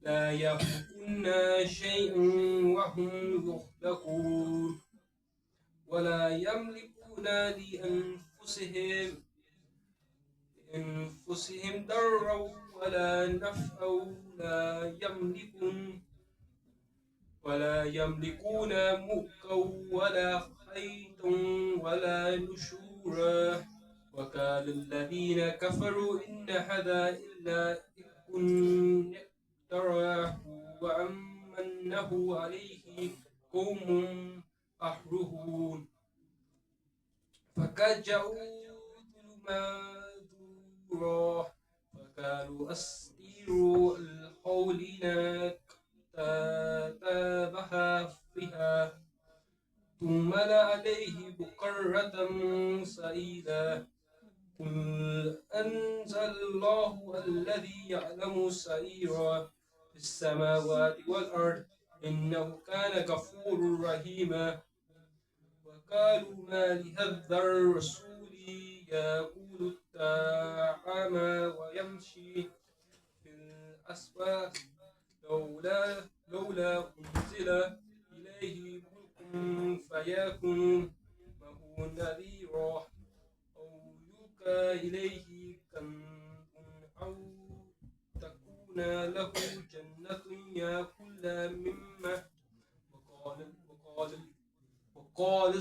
لا يخلقون شيئا وهم يخلقون ولا يملكون لأنفسهم ضرا ولا نفعا ولا يملكون موتا ولا خيطا ولا نشورا وقال الذين كفروا إن هذا إلا إفك افتراه وأمنه عليه قوم آخرون فقد جاءوا ظلما زورا فقالوا أسطيروا الأولين تتابها بها ثم عليه بكرة سعيدا قل أنزل الله الذي يعلم سعيرا في السماوات والأرض إنه كان غفورا رحيما وقالوا ما لهذا الرسول يأكل الطعام ويمشي في الأسواق لولا أنزل إليه ملك فيكون معه نذيرا أو يلقى إليه كنز أو تكون له جنة يأكل مما وقال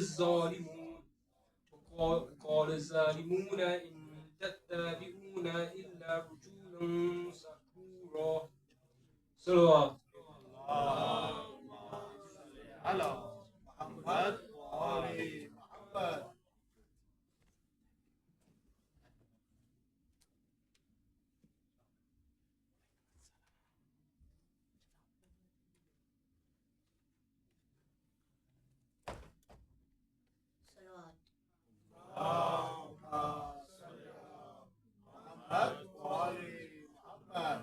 الظالمون إن تتبعون إلا رجولا سحورا صلوات اللهم صل على محمد وآل محمد. اللهم صل على محمد وآل محمد.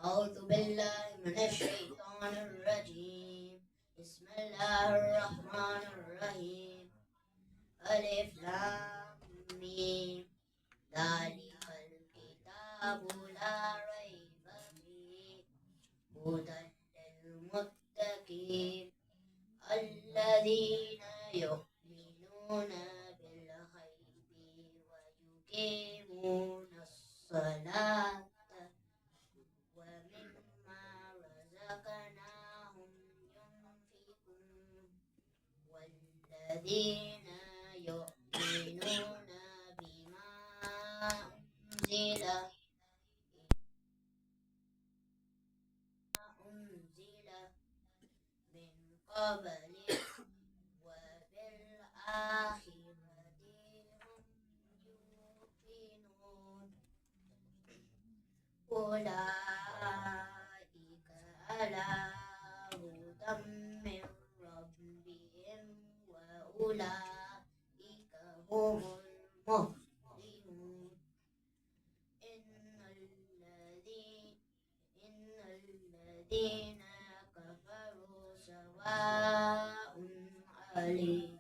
أعوذ بالله من الشيطان الرجيم. بسم الله الرحمن الرحيم. ألف لام ميم. ذلك الكتاب لا ريب فيه هدى للمتقين الذين يؤمنون بالغيب ويقيمون الصلاة ومما رزقناهم ينفقون والذين يؤمنون بما أنزل من قبلك وبالآخرة هم يوقنون أولئك على هدى من ربهم وأولئك هم المفلحون إن الذين كفروا سواء عليهم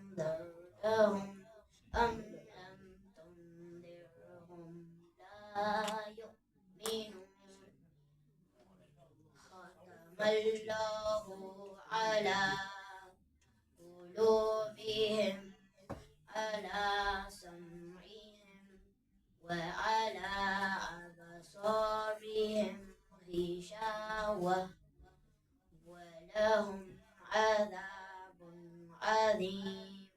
أنذرتهم أم لم تنذرهم لا يؤمنون ختم الله على قلوبهم على سمعهم وعلى أبصارهم غشاوة ولهم عذاب عظيم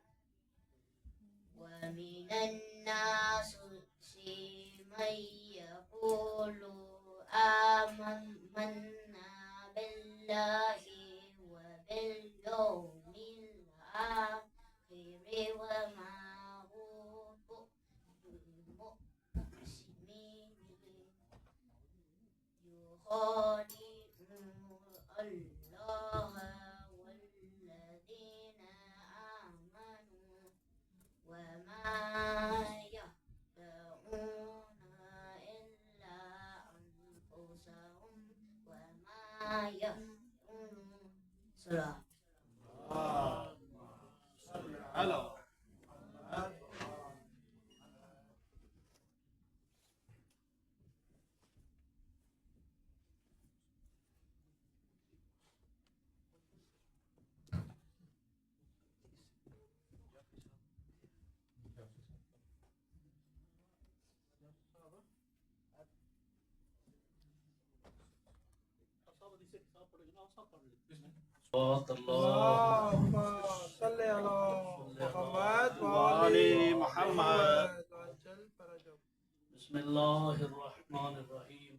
ومن الناس من يقول آمنا بالله وباليوم الآخر وما هم بمؤمنين يخادعون الله والذين آمنوا وما يخدعون صل على محمد. صلوات اللہ اللهم صل على محمد وآل محمد. عجل فرجهم. بسم اللہ الرحمن الرحیم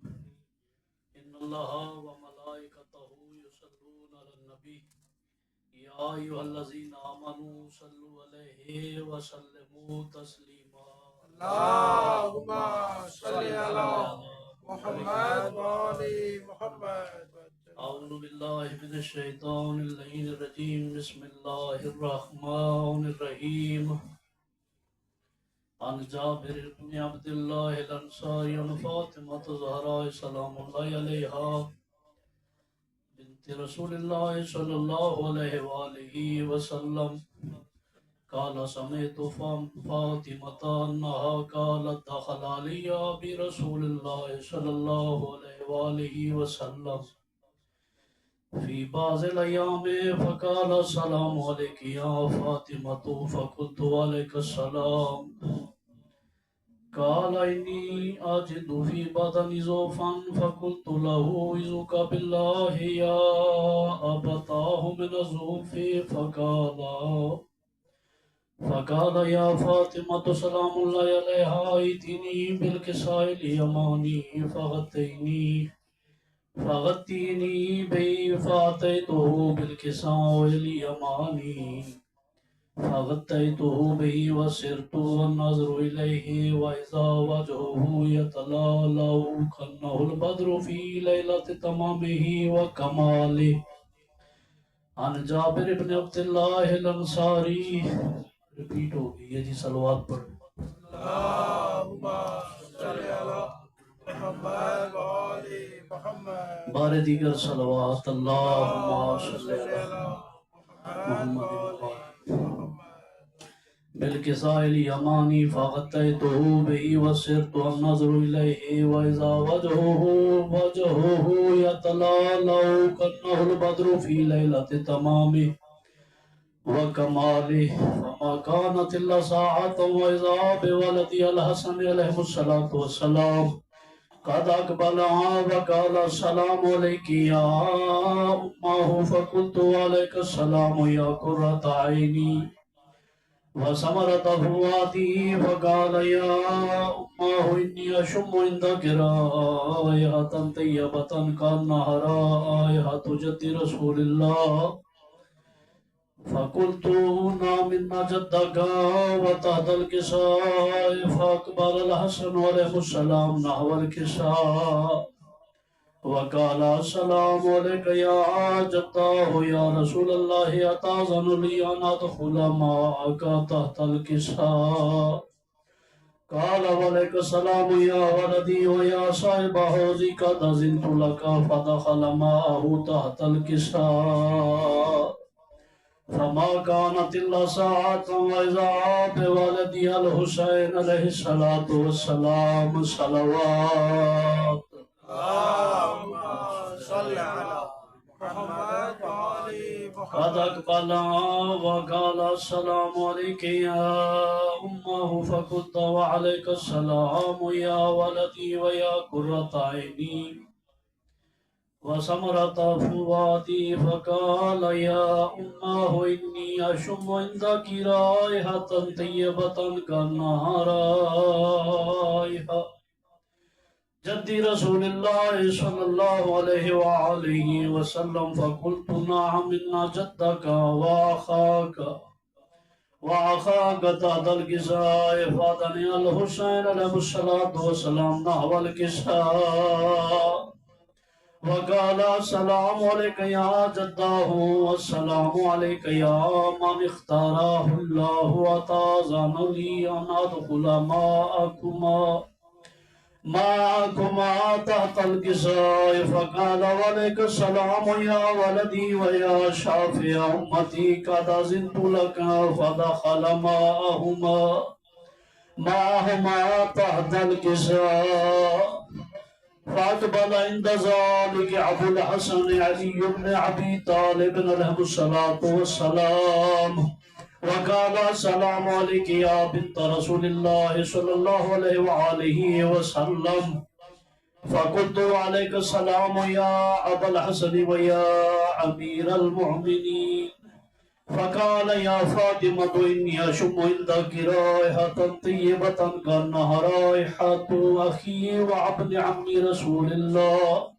ان اللہ وملائکتہ یصلون علی النبی یا ایھا الذین آمنوا صلوا علیہ وسلموا تسلیما اللهم صل على محمد وآل محمد. اعوذ باللہ من الشیطان اللعین الرجیم بسم اللہ الرحمن الرحیم عن جابر بن عبد اللہ الانصاری عن فاطمة الزہراء سلام اللہ علیہا بنت رسول اللہ صلی اللہ علیہ وآلہ وسلم قال سمعت فاطمة انہا قالت دخل علی برسول اللہ صلی اللہ علیہ وآلہ وسلم في بعض الأيام فقال السلام عليك يا فاطمة فقلت عليك السلام قال إني أجد في بدني ضعفا فقلت له أعوذك بالله يا أبتاه من الضعف فقال يا فاطمة سلام الله عليها ائتني بالكساء اليماني فغطيني به فأتيته بالكساء اليماني فغطيته به وسرت والنظر إليه وإذا وجهه يتلألأ كأنه البدر في ليلة تمامه وكماله. عن جابر بن عبد الله الأنصاري. ریپیٹ ہو گئی ہے جی، صلوات پڑھ. اللهم صل على محمد وآل محمد. بارے دیگر صلوات. اللہم صل علی محمد بالکساء الیمانی فغطیته به وسرت النظر الیہ واذا وجهه یتلألأ كأنه البدر في لیلۃ تمامه وكماله فما كانت الا ساعة واذا بولدي الحسن علیہ الصلوۃ والسلام قد أقبلها وقال السلام عليك يا أمه فقلت عليك السلام يا قرة عيني وثمرة فؤادي فقال يا أمه إني أشم عندك رائحة طيبة كأنها رائحة جد رسول الله فقلت نعم إن جدك وتحت الكساء فأقبل الحسن عليه السلام نحو الكساء وقال السلام عليك يا جداه يا رسول الله أتأذن لي أن أدخل معك تحت الكساء قال وعليك السلام يا ولدي ويا صاحب حوضي قد أذنت لك فدخل معه تحت الكساء فما كانت إلا ساعة وإذا بولدي الحسين عليه الصلاة والسلام صلوات. اللهم صل على محمد وآل قد محمد. أقبل وقال السلام عليك يا أمه فقلت وعليك السلام يا ولدي ويا قرة عيني وثمرة فؤادي فقال يا أمه إني أشم عندك رائحة طيبة كأنها رائحة جد رسول الله صلى الله عليه وآله وسلم فقلت نعم إن جدك وأخاك تحت الكساء فأتاني الحسين عليه الصلاة والسلام نحو الكساء وقال السلام عليك يا جداه والسلام عليك يا من اختاره الله وتأذن لي أن أدخل معكما معكما تحت الكساء فقال وعليك السلام يا ولدي ويا شافع أمتي قد أذنت لك فدخل معهما تحت الكساء فأقبل عند ذلك أبو الحسن علي بن أبي طالب عليه الصلاة والسلام وقال السلام عليك يا بنت رسول الله صلى الله عليه وآله وسلم فقلت وعليك السلام يا أبا الحسن ويا أمير المؤمنين فقال يا فاطمة إني أشم عندك رائحة طيبة كأنها رائحة أخي وابن عم رسول الله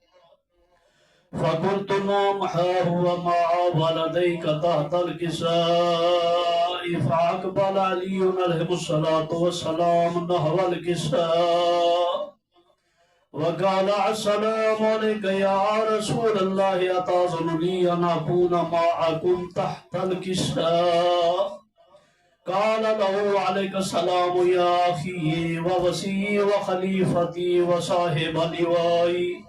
فقلت نعم ها هو مع ولديك تحت الكساء فأقبل علي عليه الصلاة والسلام نحو الكساء وقال السلام عليك يا رسول الله أتأذن لي أن أكون معكم تحت الكساء قال له عليك السلام يا أخي ووصي وخليفتي وصاحب لوائي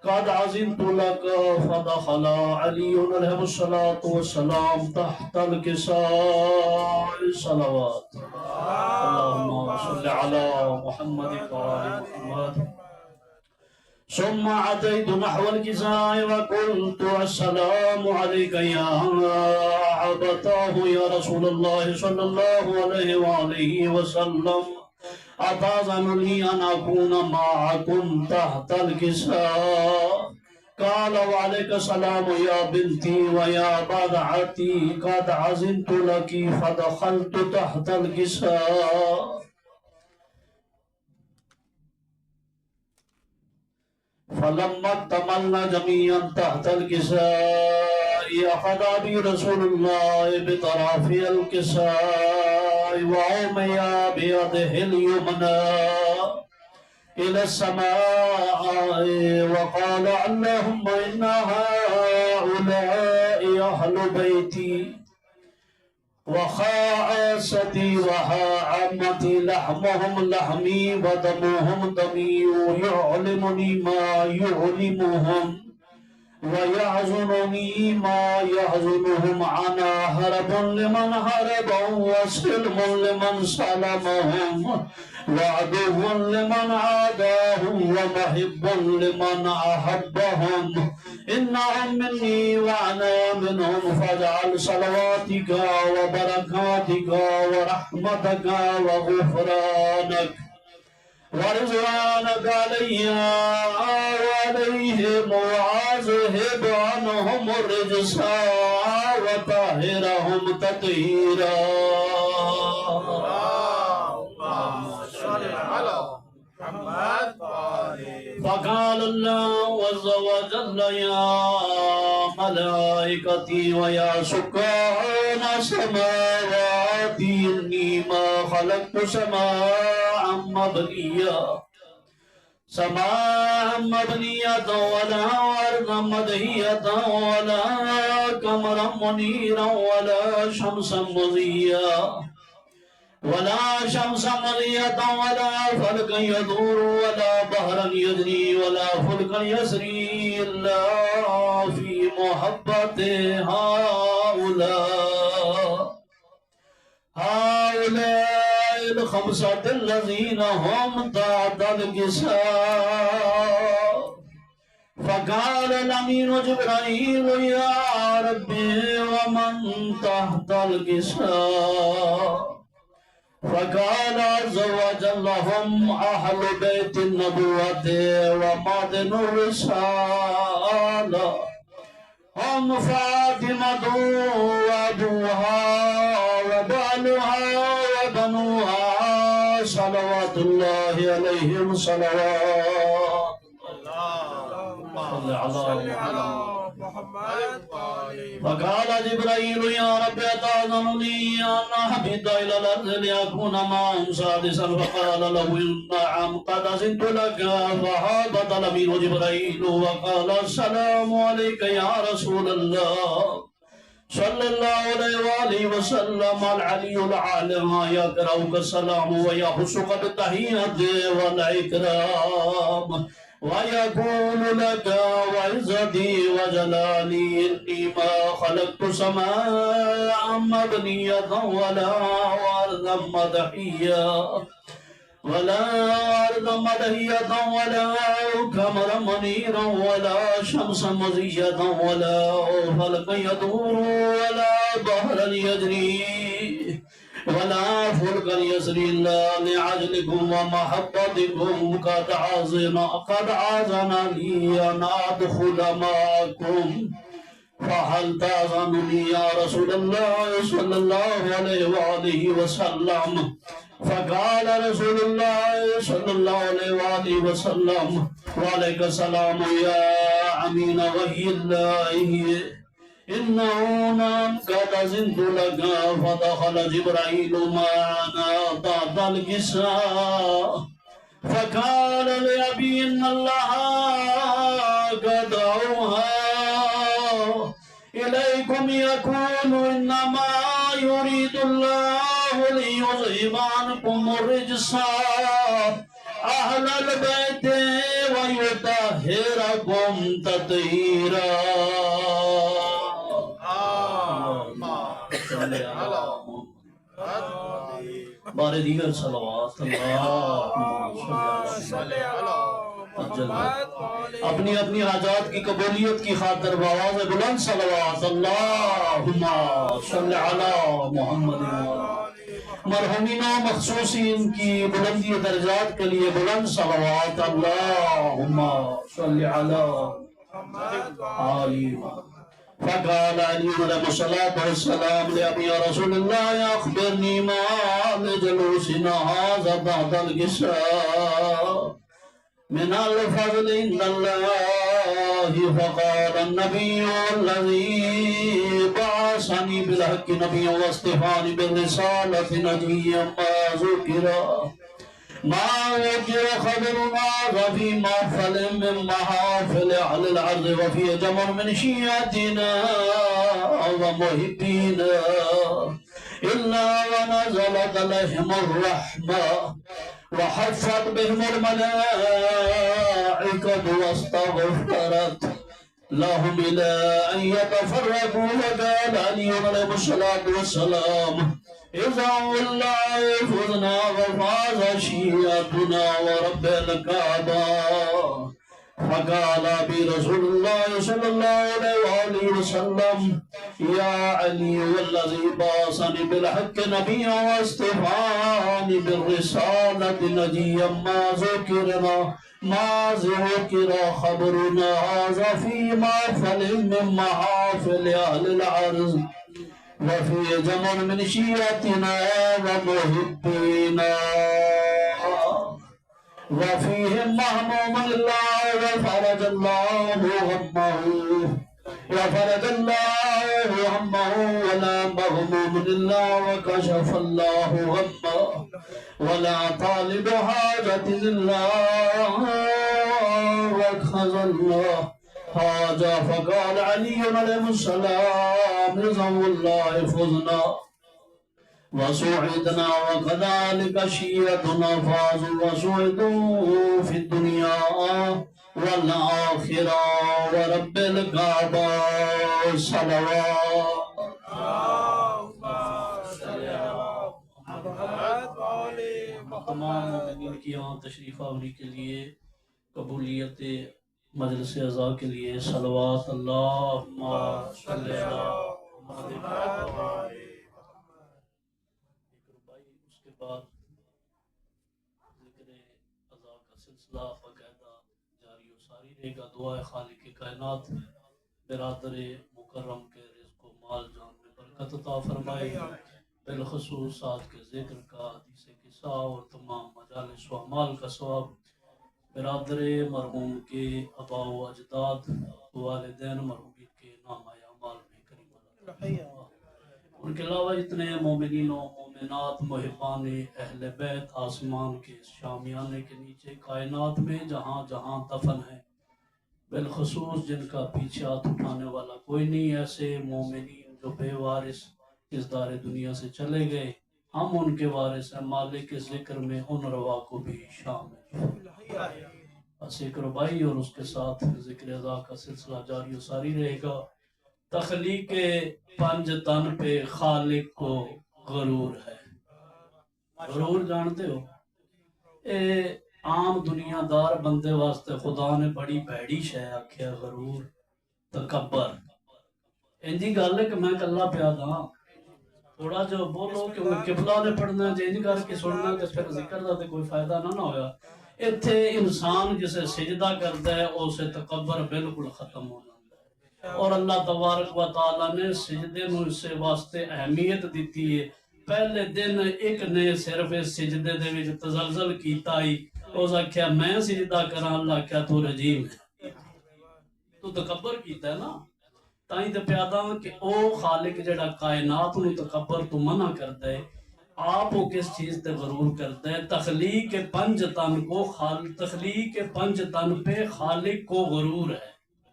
قد أذنت لك فدخل علي عليه الصلاة والسلام تحت الكساء صلوات اللهم صل على محمد وآل محمد ثم أتيت نحو الكساء وقلت السلام عليك يا أبتاه يا رسول الله صلى الله عليه وآله وسلم أتأذن لي أن أكون معكم تحت الكساء قال وعليك السلام يا بنتي ويا بضعتي قد أذنت لك فدخلت تحت الكساء فلما اكتملنا جميعا تحت الكساء أخذ بي رسول الله بطرف الكساء وعمي بيده اليمنى إلى السماء وقال اللهم إن هؤلاء أهل بيتي وخاصتي وعامتي لحمهم لحمي ودمهم دمي يعلمني ما يعلمهم ويحزنني ما يحزنهم أنا هرب لمن هربهم وسلم لمن سلمهم وعدو لمن عاداهم ومحب لمن أحبهم إنهم مني وأنا منهم فاجعل صلواتك وبركاتك ورحمتك وغفرانك ورضوانك علي وعليهم وأذهب عنهم الرجس وطهرهم تطهيرا فقال الله عز وجل يا ملائكتي ويا سكان السماوات إني ما خلقت سماء مبنية ولا أرضا مدهية ولا قمرا منيرا ولا شمسا مضيا ولا شمسا مضية ولا فلكا يدور ولا بحرا يجري ولا فلكا يسري إلا في محبة هؤلاء الخمسة الذين هم تحت الكساء فقال الأمين جبرائيل يا ربي ومن تحت الكساء فقال عز وجل هم أهل بيت النبوة ومعدن الرسالة هم فاطمة وأبوها وبالها وبنوها صلوات الله عليهم صلوات صل على محمد فقال جبرائيل يا رب أتأذن لي أن أهبط إلى الأرض لأكون معهم سادسا فقال له نعم قد أذنت لك فهبط الأمين جبرائيل وقال السلام عليك يا رسول الله صلی اللہ علیہ وآلہ وسلم العلی العالم یقرأک السلام ویحسک بالتحیت والاکرام ويقول لك وعزتي وجلالي إني ما خلقت سماء مبنية ولا أرضا مدحية ولا قمرا منيرا ولا شمسا مزية ولا فلكا يدور ولا بحرا يجري ولا فلكا يسري إلا لعجلكم ومحبتكم قد عازنا لي أن أدخل معكم فهل تأذنني يا رسول الله صلى الله عليه وآله وسلم فقال رسول الله صلى الله عليه وآله وسلم وعليك السلام يا أمين وحي الله إنه نام قد أذنت لك فدخل جبرائيل معنا بعد القصة فقال لأبي إن الله قد أوحى إليكم يقول إنما يريد الله ليذهب عنكم الرجس أهل البيت ويطهركم تطهيرا بار دیگر صلوات اپنی اپنی حاجات کی قبولیت کی خاطر بآواز بلند صلوات اللہم صلی علی محمد مرحومین و مخصوصین کی بلندی درجات کے لیے بلند صلوات اللہم صلی علی آلی فقال علي عليه الصلاة والسلام لأبي يا رسول الله أخبرني ما لجلوسنا هذا بعد القصة من الفضل عند الله فقال النبي الذي بعثني بالحق نبيا واصطفاني بالرسالة نبيا ما ذكر خبرنا وفي محفل من محافل أهل الأرض وفي جمع من شيعتنا ومحبينا إلا ونزلت عليهم الرحمة وحفت بهم الملائكة واستغفرت لهم إلى أن يتفرقوا وقال علي عليه الصلاة والسلام إذا والله فزنا وفاز شيعتنا ورب الكعبة فقال برسول الله صلى الله عليه وسلم يا علي والذي بعثني بالحق نبيا واصطفاني بالرسالة نجيا ما ذكر خبرنا هذا في محفل من محافل أهل الأرض وفي جمع من شيعتنا ومحبينا وفيهم محموم الله وفرج الله همه ولا مغموم الله وكشف الله غمه ولا طالب حاجة لله وكخذ الله حاجة فقال علي عليه السلام رضو الله فزنا وسعدنا وكذلك شيعتنا فازوا وسعدوا في الدنيا والآخرة ورب الكعبة صلوات تمام مومنین کی یہاں تشریف آوری کے لیے قبولیت مجلس اعزا کے لیے صلوات اللہم صلی اللہ اس کے بعد ذکر اعزا کا سلسلہ باقاعدہ جاری و ساری رہے گا. دعا خالق کائنات برادر مکرم کے رزق و مال جان میں برکت عطا فرمائے. بالخصوص ساتھ کے ذکر کا حدیث قصہ اور تمام مجالس و اعمال کا ثواب برادر مرحوم کے آبا و اجداد والدین مرحومین کے نام اعمال میں کریم اللہ. ان کے علاوہ جتنے مومنین و مومنات محبان اہل بیت آسمان کے شامیانے کے نیچے کائنات میں جہاں جہاں دفن ہیں بالخصوص جن کا پیچھے ہاتھ اٹھانے والا کوئی نہیں, ایسے مومنین جو بے وارث اس دار دنیا سے چلے گئے، ہم ان کے وارث ہیں، مالک کے ذکر میں ان روا کو بھی شامل۔ بس ایک ربائی اور اس کے ساتھ ذکر ادا کا سلسلہ جاری و ساری رہے گا۔ تخلیق پنج تن پہ خالق کو غرور ہے۔ غرور جانتے ہو؟ اے عام دنیا دار بندے واسطے خدا نے بڑی بھیڑی شے آکھیا غرور، تکبر۔ انجی گل ہے کہ میں کلا پیا دا تھوڑا جو بولو کہ وہ قبلہ نے پڑھنا جینج کر کے سننا تے پھر ذکر دا تے کوئی فائدہ نہ ہویا۔ ایتھے انسان جسے سجدہ کرتا ہے اسے تکبر بالکل ختم ہو جاتا ہے، اور اللہ تبارک و تعالیٰ نے سجدے نو اس واسطے اہمیت دیتی ہے۔ پہلے دن ایک نے صرف اس سجدے دے وچ تزلزل کیتا ہی، اس آکھیا میں سجدہ کراں، اللہ کیا تو رجیم ہے، تو تکبر کیتا ہے نا۔ تائیں تے پیادا کہ او خالق جڑا کائنات نو تکبر تو منع کرتا ہے، آپ وہ کس چیز تے غرور کرتا ہے؟ تخلیق پنج تن کو تخلیق پنج تن پہ خالق کو غرور ہے،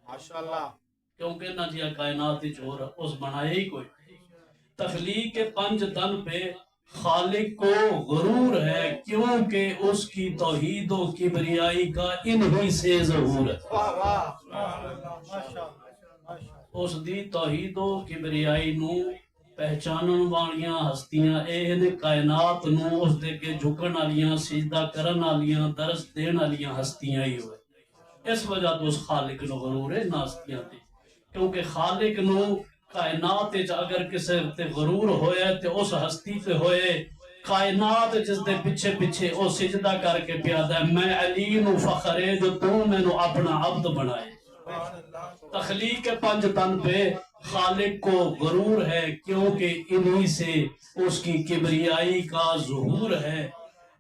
ماشاءاللہ، کیونکہ نہ جیا کائنات ہی چور اس بنائے ہی کوئی۔ تخلیق پنج تن پہ خالق کو غرور ہے، کیونکہ اس کی توحید و کبریائی کا انہی سے ظہور ہے۔ واہ واہ، ماشاءاللہ، اس دی توحید و کبریائی نو پہچانن والیاں ہستیاں اے نے کائنات نو اس دے کے جھکن والیاں، سجدہ کرن والیاں، درس دین والیاں ہستیاں ہی ہوئے۔ اس وجہ تو اس خالق نو غرور ہے نا ہستیاں تے، کیونکہ خالق نو کائنات وچ اگر کسے تے غرور ہوئے تے اس ہستی تے ہوئے کائنات جس دے پیچھے پیچھے او سجدہ کر کے پیادا ہے، میں علی نو فخر ہے جو تو میں نو اپنا عبد بنائے۔ تخلیق پنج تن پہ خالق کو غرور ہے، کیونکہ انہی سے اس کی کبریائی کا ظہور ہے،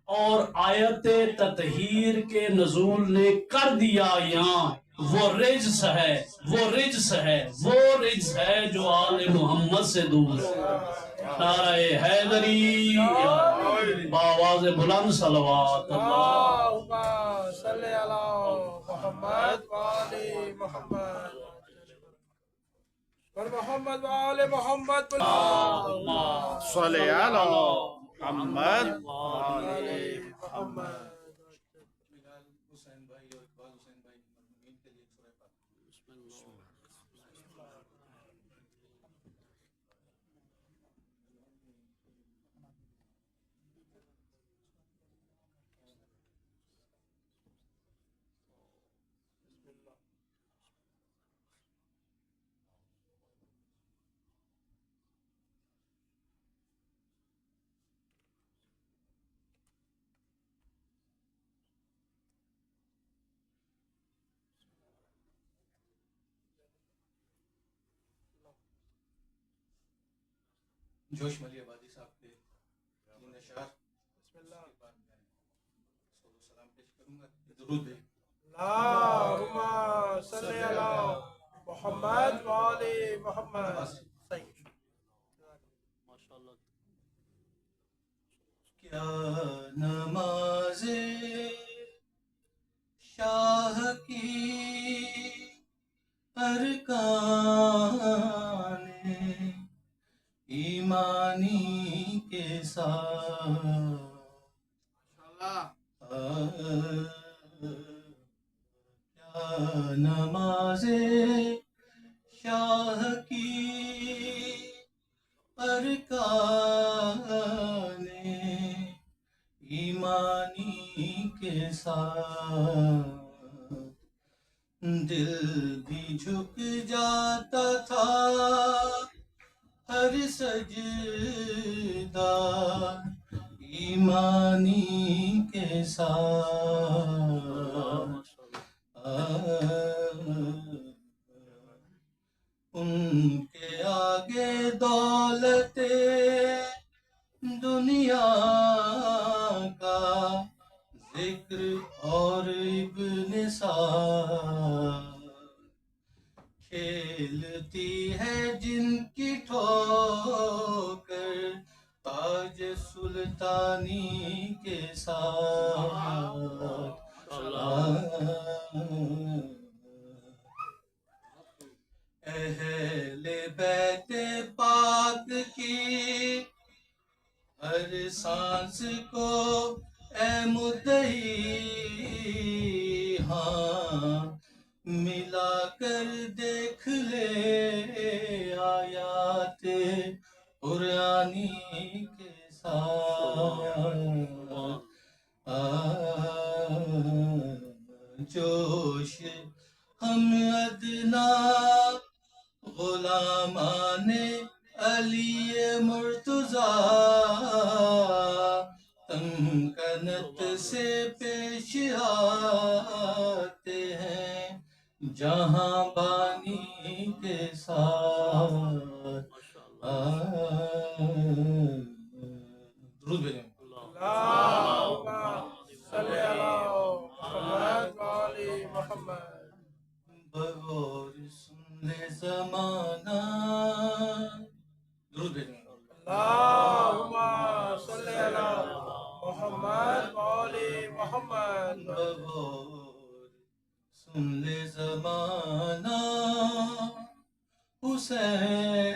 اور آیت تطہیر کے نزول نے کر دیا یہاں وہ رجس ہے، وہ رجس ہے، وہ رجس ہے جو آل محمد سے دور ہے۔ نعرہ حیدری بآواز بلند صلوات اللہ۔ اللہم صلی علی محمد وآل محمد محمد وآل محمد، اللہم صلی علی محمد بلال حسین بھائی اور اقبال حسین بھائی کی مرحومین کے لیے سورہ فاتحہ۔ جوش ملی آبادی صاحب کے تین اشعار، اس کے بعد میں صلوات و سلام پیش کروں گا، درود بھی۔ اللہم صلی علی محمد وآل محمد۔ کیا نماز شاہ کی ارکان ایمانی کے ساتھ، کیا نماز شاہ کی ارکان ایمانی کے ساتھ، دل بھی جھک جاتا تھا ہر سجدہ ایمانی کے ساتھ، ان کے آگے دولت دنیا کا ذکر اور ابن سعد، کھیلتی ہے جن کی ٹھوکر تاج سلطانی کے ساتھ، اہل بیت ہاں ملا کر دیکھ لے آیات قرآنی کے ساتھ جوش ہم ادنا غلامان علی مرتضیٰ تمکنت سے پیش آتے ہیں جہاں بانی کے ساتھ درود بھیجیں اللهم صل على محمد وآل محمد بغور سن لے زمانہ درود بھیجیں اللهم صل على محمد وآل محمد بغور سن لے زمانہ حسین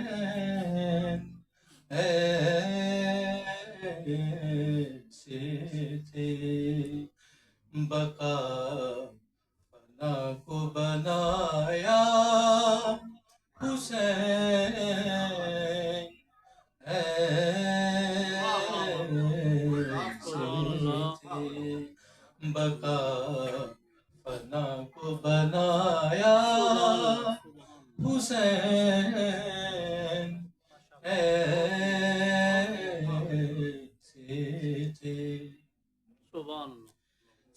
ایسے تھے بقا فنا کو بنایا حسین ایسے تھے بقا فنا کو بنایا حسین ایسے تھے سبحان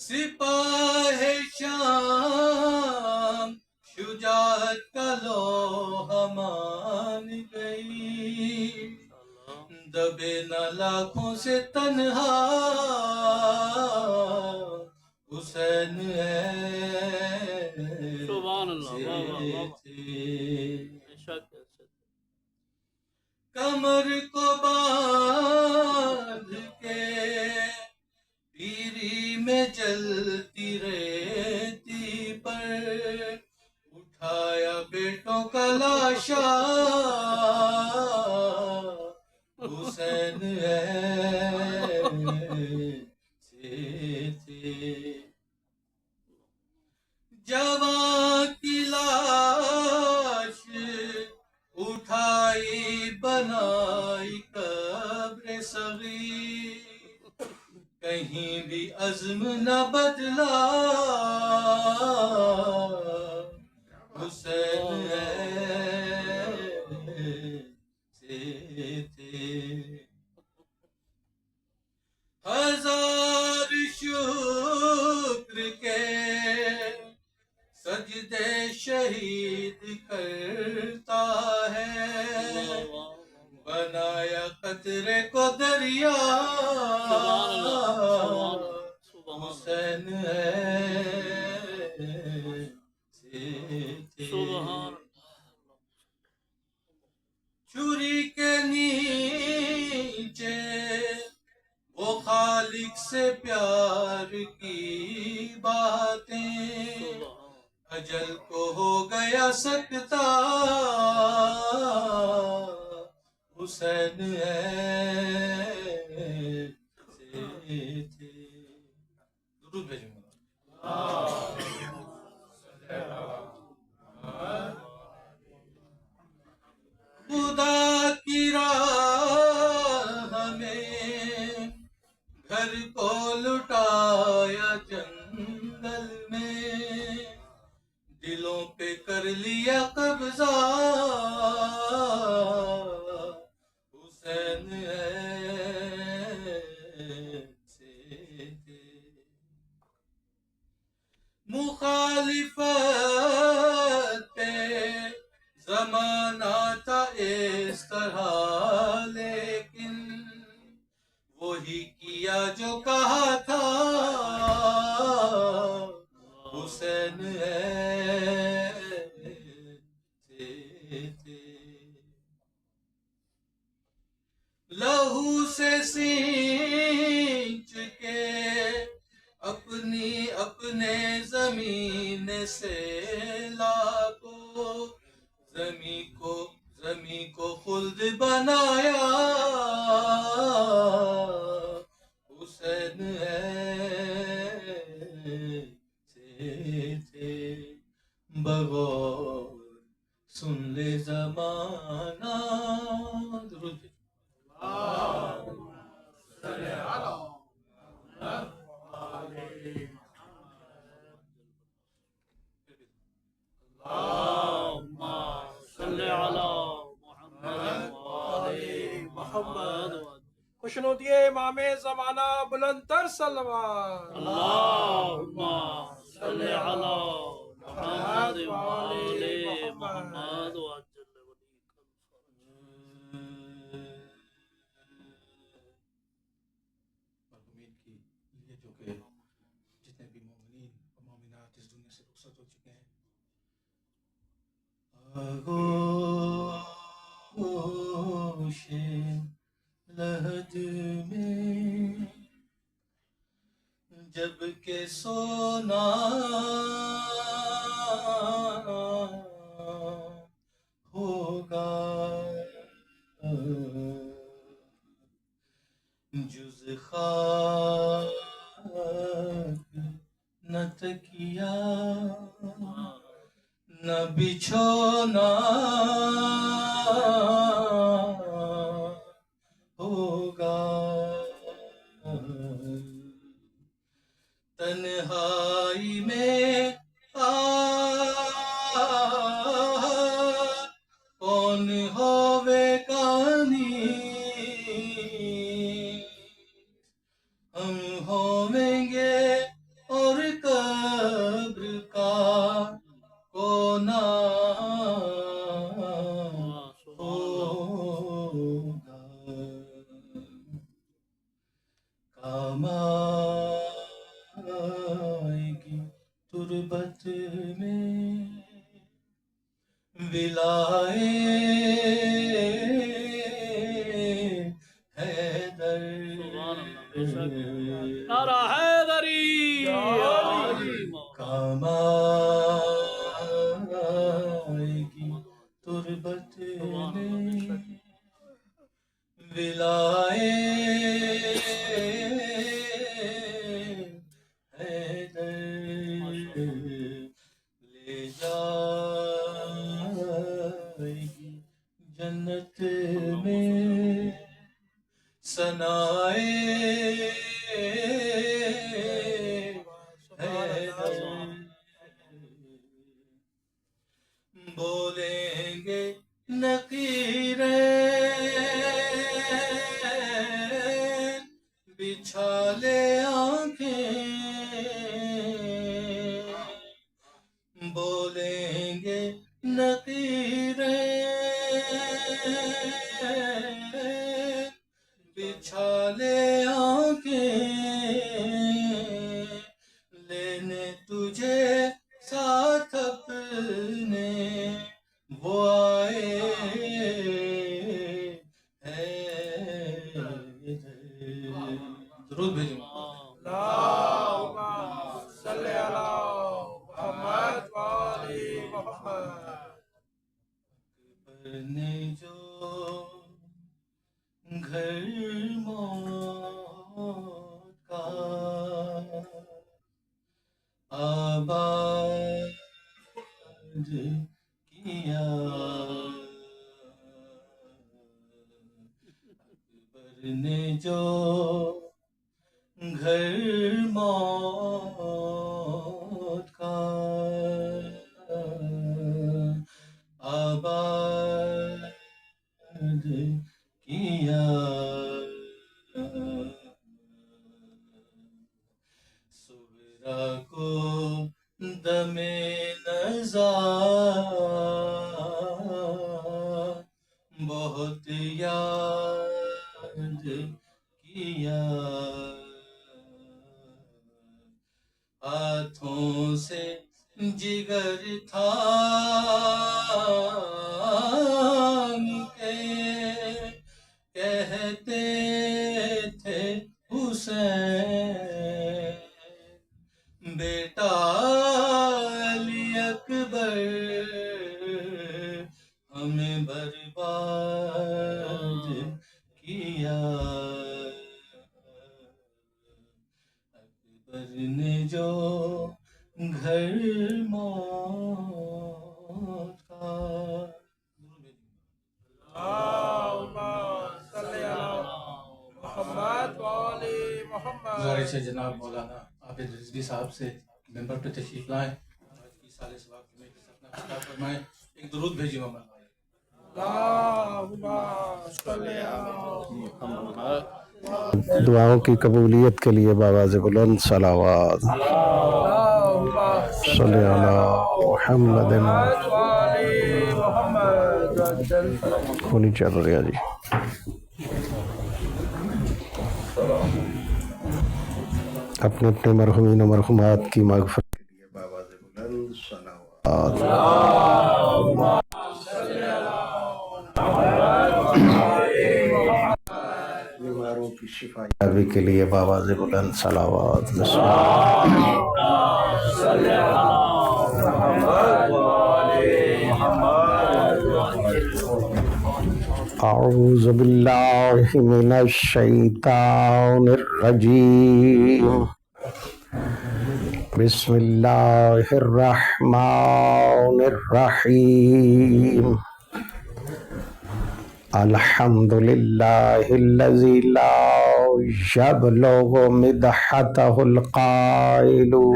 سپاہ شام شجاعت کا لوحہ مان گئی دبے نہ لاکھوں سے تنہا حسین سبحان اللہ واہ واہ واہ تھے بے شک ایسے کمر کو باندھ کے پیری میں جلتی ریتی پر اٹھایا بیٹوں کا لاشا حسین ایسے تھے جوان کی لاش اٹھائی بنائی قبر صغیر کہیں بھی عزم نہ بدلا حسین ایسے تھے ہزار شکر کے سجدے شہید کرتا ہے بنایا قطرے کو دریا حسین ایسے تھے چھری کے نیچے وہ خالق سے پیار کی باتیں اجل کو ہو گیا سکتا حسین ایسے تھے درود بھیجیں گے خدا کی راہ میں گھر کو لٹایا جنگل میں دلوں پہ کر لیا قبضہ حسین ایسے تھے مخالفت پہ زمانہ تھا اس طرح لیکن وہی کیا جو کہا تھا حسین ایسے تھے لہو سے سینچ کے اپنے زمین سے لاکو زمین کو خلد بنایا حسین ایسے بغور سن لے زمانہ درود اللهم صل على محمد وآل محمد خوشنودی امام زمانہ بلند تر صلوات اللهم صل على محمد وآل محمد وعجل وليك مرحومین کے لیے جو کہ جتنے بھی مومنین و مومنات اس دنیا سے رخصت ہو چکے ہیں آغوش لحد میں جب کہ سونا ہوگا جز خاک نہ تکیا نہ بچھونا ہوگا تنہائی میں کون ہووے کانی ہم ہویں گے اور قبر کا کونا ہوگا کام آئے گی تربت میں ولائے حیدر نعرہ حیدری کام آئے گی تربت میں ولائے حیدر لے جائے گی جنت میں ثنائے حیدر بولیں گے نقیرین بچھا لے آنکھیں بولیں گے نقیرین بچھا لے آنکھیں لینے تجھے ساتھ اپنے وہ آئے درود بھیجیں اللہم صل علی محمد وآل محمد نے جو گھر موت کا آباد کیا اکبر نے جو گھر موت کا آباد کیا صغرا کو دم نزا بہت یاد کیا ہاتھوں سے جگر تھام کے کہتے تھے حسین بیٹا علی اکبر ہمیں برباد کیا اکبر نے جو گھر موت گزارش ہے جناب مولانا عابد رضوی صاحب سے ممبر پہ تشریف لائیں اور آج کی سال ثواب میں اپنا خطاب فرمائیں. ایک درود بھیجیے محمد. دعاؤں کی قبولیت کے لیے بآواز بلند صلوات صلی علی محمد. کھولی چل رہی ہے جی. اپنے اپنے مرحومین و مرحومات کی مغفرت کے لیے بآواز بلند صلوات. بیماروں کی شفا یابی کے لیے بآواز بلند صلوات. اعوذ باللہ من الشیطان الرجیم. بسم اللہ الرحمن الرحیم. الحمد للہ الذی لا یبلغ مدحتہ القائلون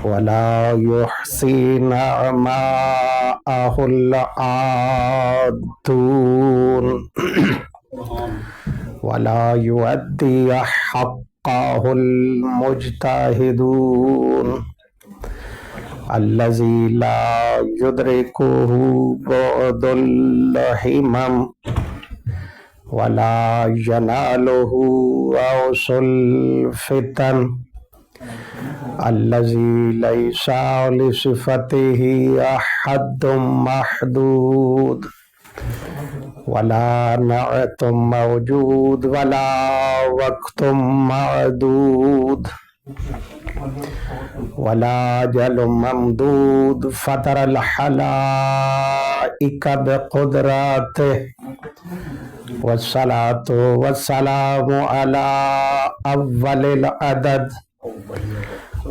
ولا يحصي نعماءه العادون ولا يؤدي حقه المجتهدون الذي لا يدركه بعد الهمم ولا يناله عوص الفتن الذي ليس لصفته أحد محدود ولا نعت موجود ولا وقت معدود ولا جل ممدود فطر الحلائق بقدراته والصلاة والسلام على أول العدد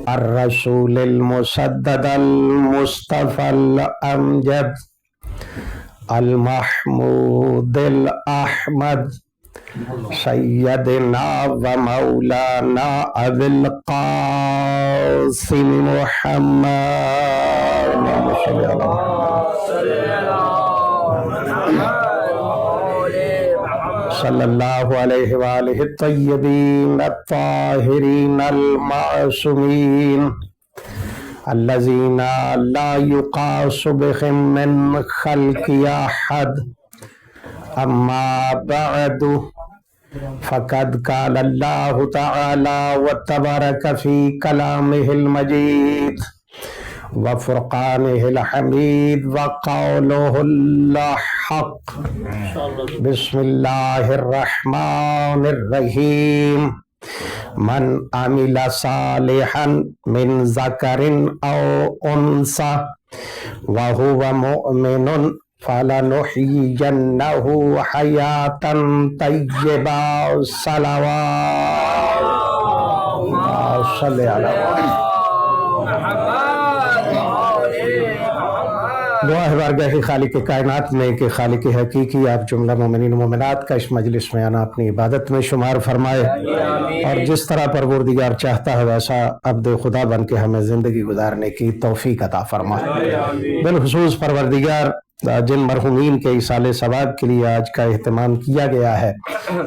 الرسول المسدد المصطفى الأمجد المحمود الأحمد سيدنا ومولانا أبي القاسم محمد صلی اللہ علیہ وآلہ الطیبین الطاہرین المعصومین الذین لا یقاس بهم من خلق احد. اما بعد فقد قال اللہ تعالی وتبارک فی کلامہ المجید وفرقانہ الحمید وقولہ الحق. بسم اللہ الرحمن الرحیم. من عمل صالحا من ذکر او انثى وهو مؤمن فلنحيينه حياة طيبة. صلوات صلی علی دعا ہے بارگاہ خالق کائنات میں کہ خالق حقیقی آپ جملہ مومنین و مومنات کا اس مجلس میں آنا اپنی عبادت میں شمار فرمائے اور جس طرح پروردگار چاہتا ہے ویسا عبد خدا بن کے ہمیں زندگی گزارنے کی توفیق عطا فرمائے. بالخصوص پروردگار جن مرحومین کے ایصال ثواب کے لیے آج کا اہتمام کیا گیا ہے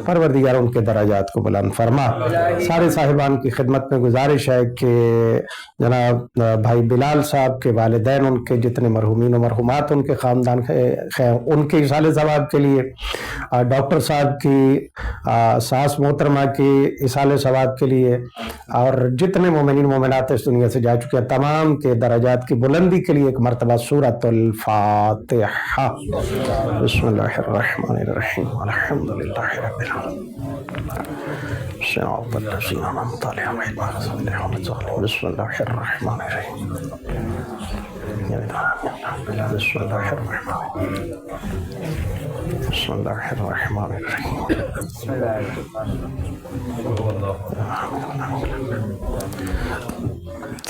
پروردگار ان کے درجات کو بلند فرما. سارے صاحبان کی خدمت میں گزارش ہے کہ جناب بھائی بلال صاحب کے والدین ان کے جتنے مرحومین و مرحومات ان کے خاندان ان کے ایصال ثواب کے لیے ڈاکٹر صاحب کی ساس محترمہ کی ایصال ثواب کے لیے اور جتنے مومنین مومنات اس دنیا سے جا چکے ہیں تمام کے درجات کی بلندی کے لیے ایک مرتبہ سورۃ الفاتحہ. بسم اللہ الرحمن الرحیم الحمد للہ رب العالمین صراط الذین انعمت علیہم غیر المغضوب علیہم ولا الضالین. بسم اللہ الرحمن الرحیم. بسم اللہ الرحمن بسم اللہ الرحمن الرحیم.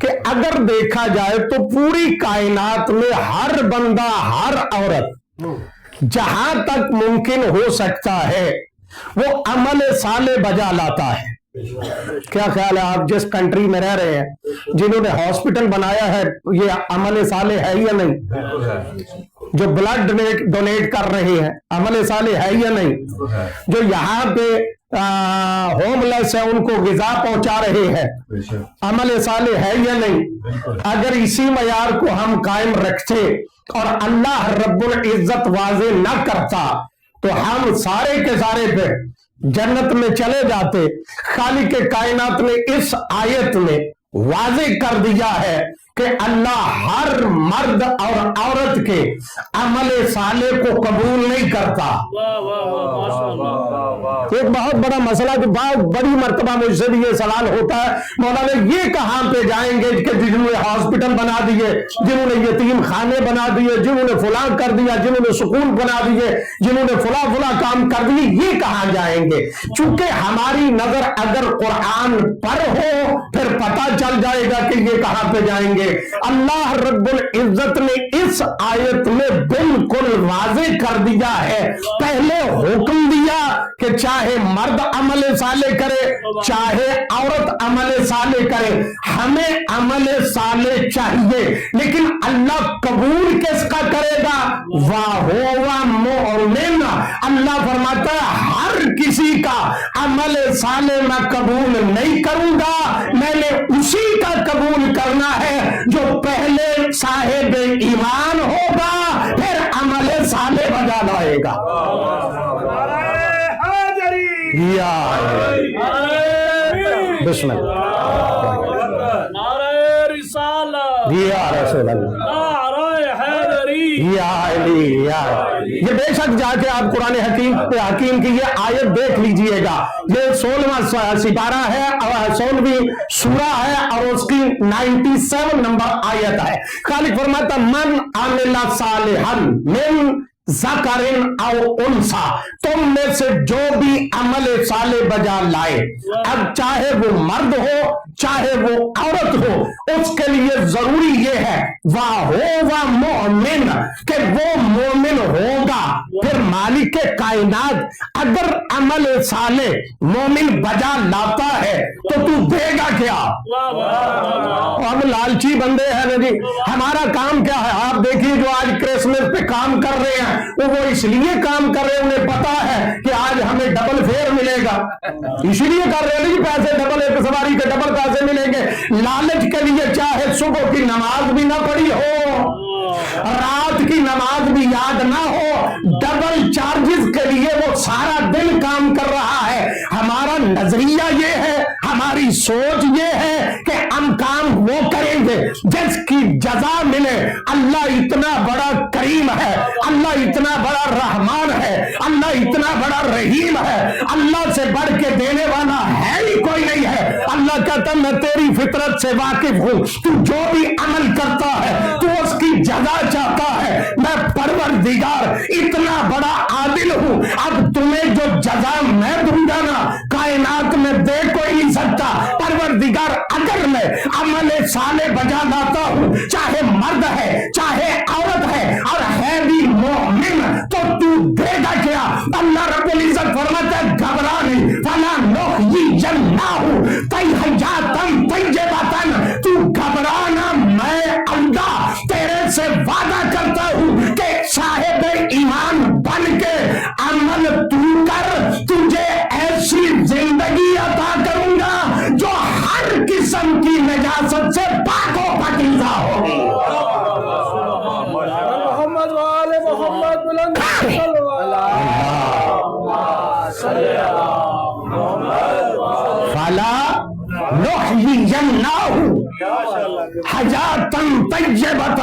کہ اگر دیکھا جائے تو پوری کائنات میں ہر بندہ ہر عورت جہاں تک ممکن ہو سکتا ہے وہ عمل صالح بجا لاتا ہے. کیا خیال ہے آپ جس کنٹری میں رہ رہے ہیں جنہوں نے ہاسپٹل بنایا ہے یہ عمل صالح ہے یا نہیں؟ جو بلڈ ڈونیٹ کر رہے ہیں عمل صالح ہے یا نہیں؟ جو یہاں پہ ہوم لیس ہے ان کو غذا پہنچا رہے ہیں عمل صالح ہے یا نہیں؟ اگر اسی معیار کو ہم قائم رکھتے اور اللہ رب العزت واضح نہ کرتا تو ہم سارے کے سارے پہ جنت میں چلے جاتے. خالق کائنات نے اس آیت میں واضح کر دیا ہے کہ اللہ ہر مرد اور عورت کے عمل صالح کو قبول نہیں کرتا. ایک بہت بڑا مسئلہ جو بہت بڑی مرتبہ مجھ سے بھی یہ سوال ہوتا ہے مولانا یہ کہاں پہ جائیں گے کہ جنہوں نے ہاسپٹل بنا دیے, جنہوں نے یتیم خانے بنا دیے, جنہوں نے فلاں کر دیا, جنہوں نے سکول بنا دیے, جنہوں نے فلاں کام کر دیے, یہ کہاں جائیں گے؟ چونکہ ہماری نظر اگر قرآن پر ہو پھر پتہ چل جائے گا کہ یہ کہاں پہ جائیں گے. اللہ رب العزت نے اس آیت میں بالکل واضح کر دیا ہے. پہلے حکم دیا کہ چاہے مرد عمل صالح کرے چاہے عورت عمل صالح کرے, ہمیں عمل صالح چاہیے, لیکن اللہ قبول کس کا کرے گا؟ وَهُوَ مُؤْمِنٌ. اللہ فرماتا ہے ہر کسی کا عمل صالح میں قبول نہیں کروں گا, میں نے اسی کا قبول کرنا ہے جو پہلے صاحب ایمان ہوگا پھر عمل صالح بجا لائے گا. بسم اللہ. نعرہ رسالہ یا رسول اللہ, نعرہ حیدری. یا علی یا علی. یہ بے شک جا کے آپ قرآن حکیم کی یہ آیت دیکھ لیجئے گا. یہ 16واں سپارہ ہے اور 16ویں سورہ ہے اور اس کی 97 نمبر آیت ہے. خالق فرماتا من عمل صالحا من ذکرن او انسا, تم میں سے جو بھی عمل صالح بجا لائے, اب چاہے وہ مرد ہو چاہے وہ عورت ہو, اس کے لیے ضروری یہ ہے وَهُوَ مُؤْمِنٌ کہ وہ مومن ہوگا. پھر مالک کائنات اگر عمل صالح مومن بجا لاتا ہے تو تو دے گا کیا؟ ہم لالچی بندے ہیں نا جی. ہمارا کام کیا ہے؟ آپ دیکھیے جو آج کرسمس پہ کام کر رہے ہیں وہ اس لیے کام کر رہے ہیں, انہیں پتا ہے کہ آج ہمیں ڈبل فیئر ملے گا, اسی لیے کر رہے ہیں. پیسے ڈبل, ایک سواری کے ڈبل پیسے ملیں گے. لالچ کے لیے چاہے صبح کی نماز بھی نہ پڑھی ہو, رات کی نماز بھی یاد نہ ہو, ڈبل چارجز کے لیے وہ سارا دن کام کر رہا ہے. ہمارا نظریہ یہ ہے, ہماری سوچ یہ ہے کہ ہم کام وہ کریں گے جس کی جزا ملے. اللہ اتنا بڑا کریم ہے, اللہ اتنا بڑا رحمان ہے, اللہ اتنا بڑا رحیم ہے, اللہ سے بڑھ کے دینے والا ہے ہی کوئی نہیں ہے. اللہ کہتا میں تیری فطرت سے واقف ہوں, تو جو بھی عمل کرتا ہے تو اس کی جزا چاہتا ہے. میں پروردگار اتنا بڑا عادل ہوں, اب تمہیں جو جزا میں دوں گا نا کائنات میں دے کوئی نہیں سکتا. پروردگار اگر میں عمل صالح بجا لاتا ہوں, چاہے مرد ہے چاہے عورت ہے اور ہے بھی مومن, تو دے گا کیا؟ اللہ رب العزت فرماتا ہے گھبرا نہیں, فلا نحیینہ طیبۃ طیبۃ, تو گھبرانا, میں اللہ تیرے سے وعدہ کرتا ہوں کہ صاحب ایمان بن کے عمل تو کر, تجھے ایسی زندگی عطا کروں گا جو ہر قسم کی نجاست سے پاک و پاکیزہ ہوگی. محمد وآل محمد بلند فلا نحیینہ حیاۃ طیبۃ,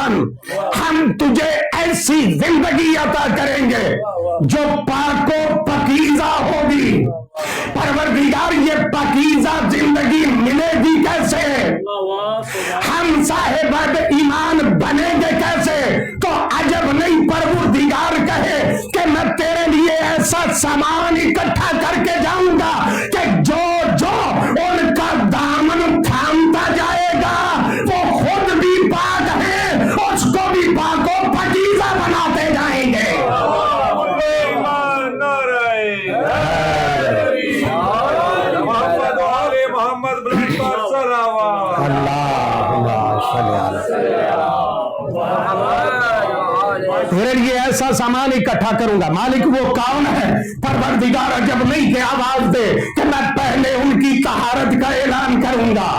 ہم تجھے ایسی زندگی عطا کریں گے جو پاک و پاکیزہ ہوگی. پروردگار یہ پاکیزہ زندگی ملے گی کیسے؟ ہم صاحب ایمان بنیں گے کیسے؟ تو عجب نہیں پروردگار کہے کہ میں تیرے لیے ایسا سامان اکٹھا کر کے جاؤں گا کہ جو ان کا دامن تھامتا جائے گا تیرے لیے ایسا سامان اکٹھا کروں گا. مالک وہ کون ہے؟ پروردگار جب نہیں کہ آواز دے کہ میں پہلے ان کی طہارت کا اعلان کروں گا.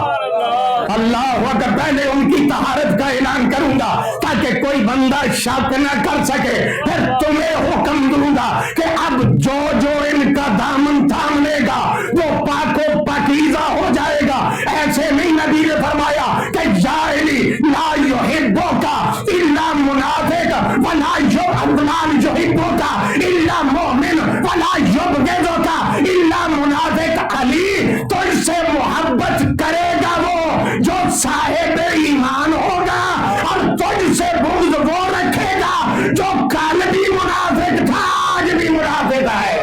اللہ اکبر. پہلے ان کی طہارت کا اعلان کروں گا تاکہ کوئی بندہ شک نہ کر سکے. پھر تمہیں حکم دوں گا کہ اب جو جو ان کا دامن تھام لے گا وہ پاک و پاکیزہ ہو جائے گا. ایسے نہیں نبی نے فرمایا کہ جاہلی لا یحبک الا منافق ولا یحبک الا مؤمن ولا یبغضک الا منافق. علی تجھ سے محبت کرے گا وہ جو صاحب ایمان ہوگا اور تجھ سے بغض وہ رکھے گا جو کل بھی منافق تھا آج بھی منافق ہے.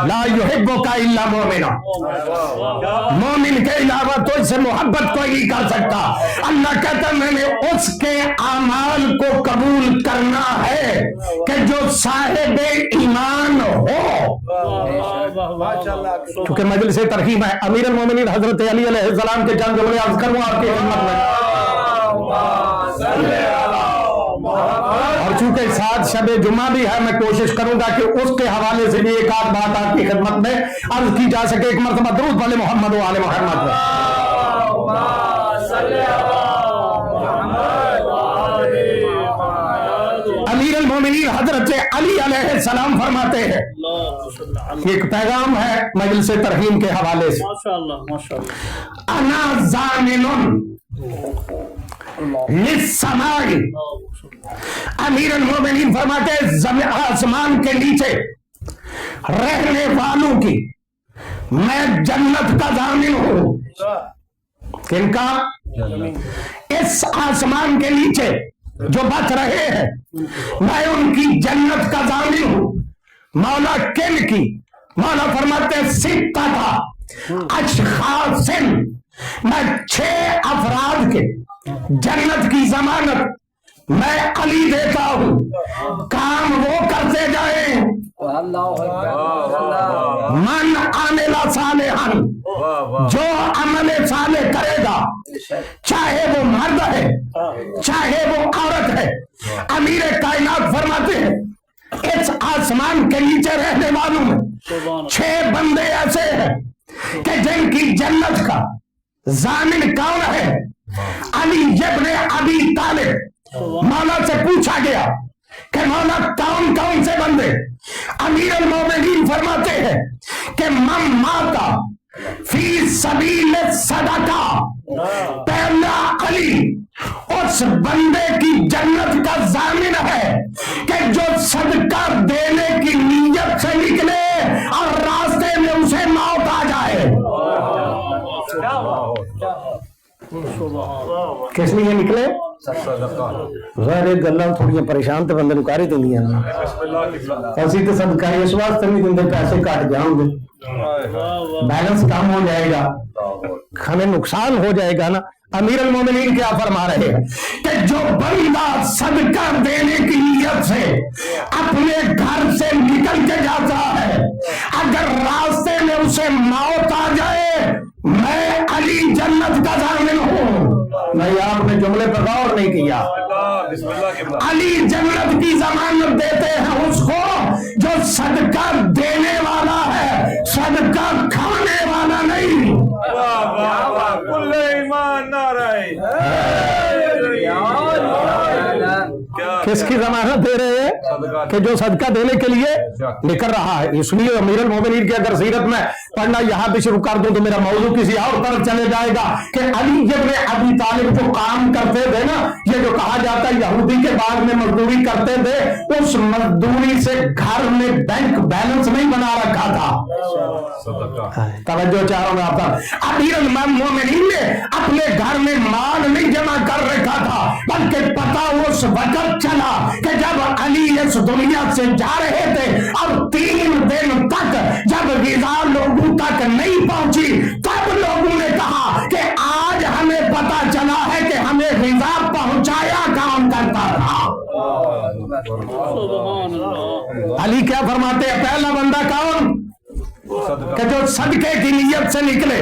لا یحبک الا مومن. مومن کے علاوہ تجھ سے محبت کوئی نہیں کر سکتا. اللہ کہتا ہے میں نے اس کے اعمال کو قبول کرنا ہے کہ جو صاحب ایمان ہو. چونکہ مجلس ترغیب ہے امیر المومنین حضرت علی علیہ السلام کے چند جملے عرض کروں آپ کی خدمت میں. اور چونکہ ساتھ شب جمعہ بھی ہے میں کوشش کروں گا کہ اس کے حوالے سے بھی ایک آدھ بات آپ کی خدمت میں عرض کی جا سکے. ایک مرتبہ درود پڑھیں محمد و آل محمد. امیر المومنین حضرت علی علیہ السلام فرماتے ہیں ایک پیغام ہے مجلس ترحیم کے حوالے سے. انا ضامن للسماء. امیر المومنین فرماتے ہیں آسمان کے نیچے رہنے والوں کی میں جنت کا ضامن ہوں. کن کا؟ اس آسمان کے نیچے جو بچ رہے ہیں میں ان کی جنت کا ضامن ہوں. مولا کن کی؟ مولا فرماتے ہیں ستہ تھا اشخاص. میں 6 افراد کے جنت کی ضمانت میں علی دیتا ہوں. کام وہ کرتے جائیں من عامل صالحا جو عمل صالح کرے گا چاہے وہ مرد ہے چاہے وہ عورت ہے. امیر کائنات فرماتے ہیں اس آسمان کے نیچے رہنے والوں میں 6 بندے ایسے ہیں کہ جن کی جنت کا ضامن کون ہے؟ علی ابن ابی طالب. مولا سے پوچھا گیا کہ مولا کون کون سے بندے؟ امیر المومنین فرماتے ہیں کہ من ماتا فی سبیل صدقہ. پہلا علی اس بندے کی جنت کا ضامن ہے کہ جو صدقہ دینے کی نیت سے نکلے اور راستے میں اسے موت آ جائے. کس لیے نکلے؟ ظاہر ایک گلا تھوڑی پریشان تو بندے کاری دیں اسی تو صدقہ اس واسطے نہیں دیں پیسے کٹ جاؤں گے بیلنس کم ہو جائے گا ہمیں نقصان ہو جائے گا نا. امیر المومنین کیا فرما رہے ہیں کہ جو بندہ صدقہ دینے کی نیت سے اپنے گھر سے نکل کے جاتا ہے اگر راستے میں اسے موت آ جائے میں علی جنت کا ضامن ہوں. نہیں آپ نے جملے پر غور نہیں کیا. علی جنت کی ضمانت دیتے ہیں اس کو جو صدقہ دینے والا ہے صدقہ کھانے والا نہیں. کل ایمان نعرہ کس کی ضمانت دے رہے ہیں کہ جو صدقہ دینے کے لیے نکل رہا ہے. اس لیے امیر المومنین کی اگر سیرت میں پڑھنا یہاں پہ شروع کر دوں تو میرا موضوع کسی اور طرف چلے جائے گا کہ علی ابن ابی طالب جو کام کرتے تھے نا یہ جو کہا جاتا ہے یہودی کے باغ میں مزدوری کرتے تھے اس مزدوری سے گھر میں بینک بیلنس نہیں بنا رکھا تھا. توجہ چاہ رہا ہوں آپ کا. امیر المومنین نے اپنے گھر میں مال نہیں جمع کر رکھا تھا بلکہ پتہ اس وقت چلا کہ جب علی اس دنیا سے جا رہے تھے اور 3 دن تک جب غذا لوگوں تک نہیں پہنچی تب لوگوں نے کہا کہ آج ہمیں پتہ چلا ہے کہ ہمیں غذا پہنچایا کام کرتا تھا. علی کیا فرماتے ہیں پہلا بندہ کون کہ جو صدقے کی نیت سے نکلے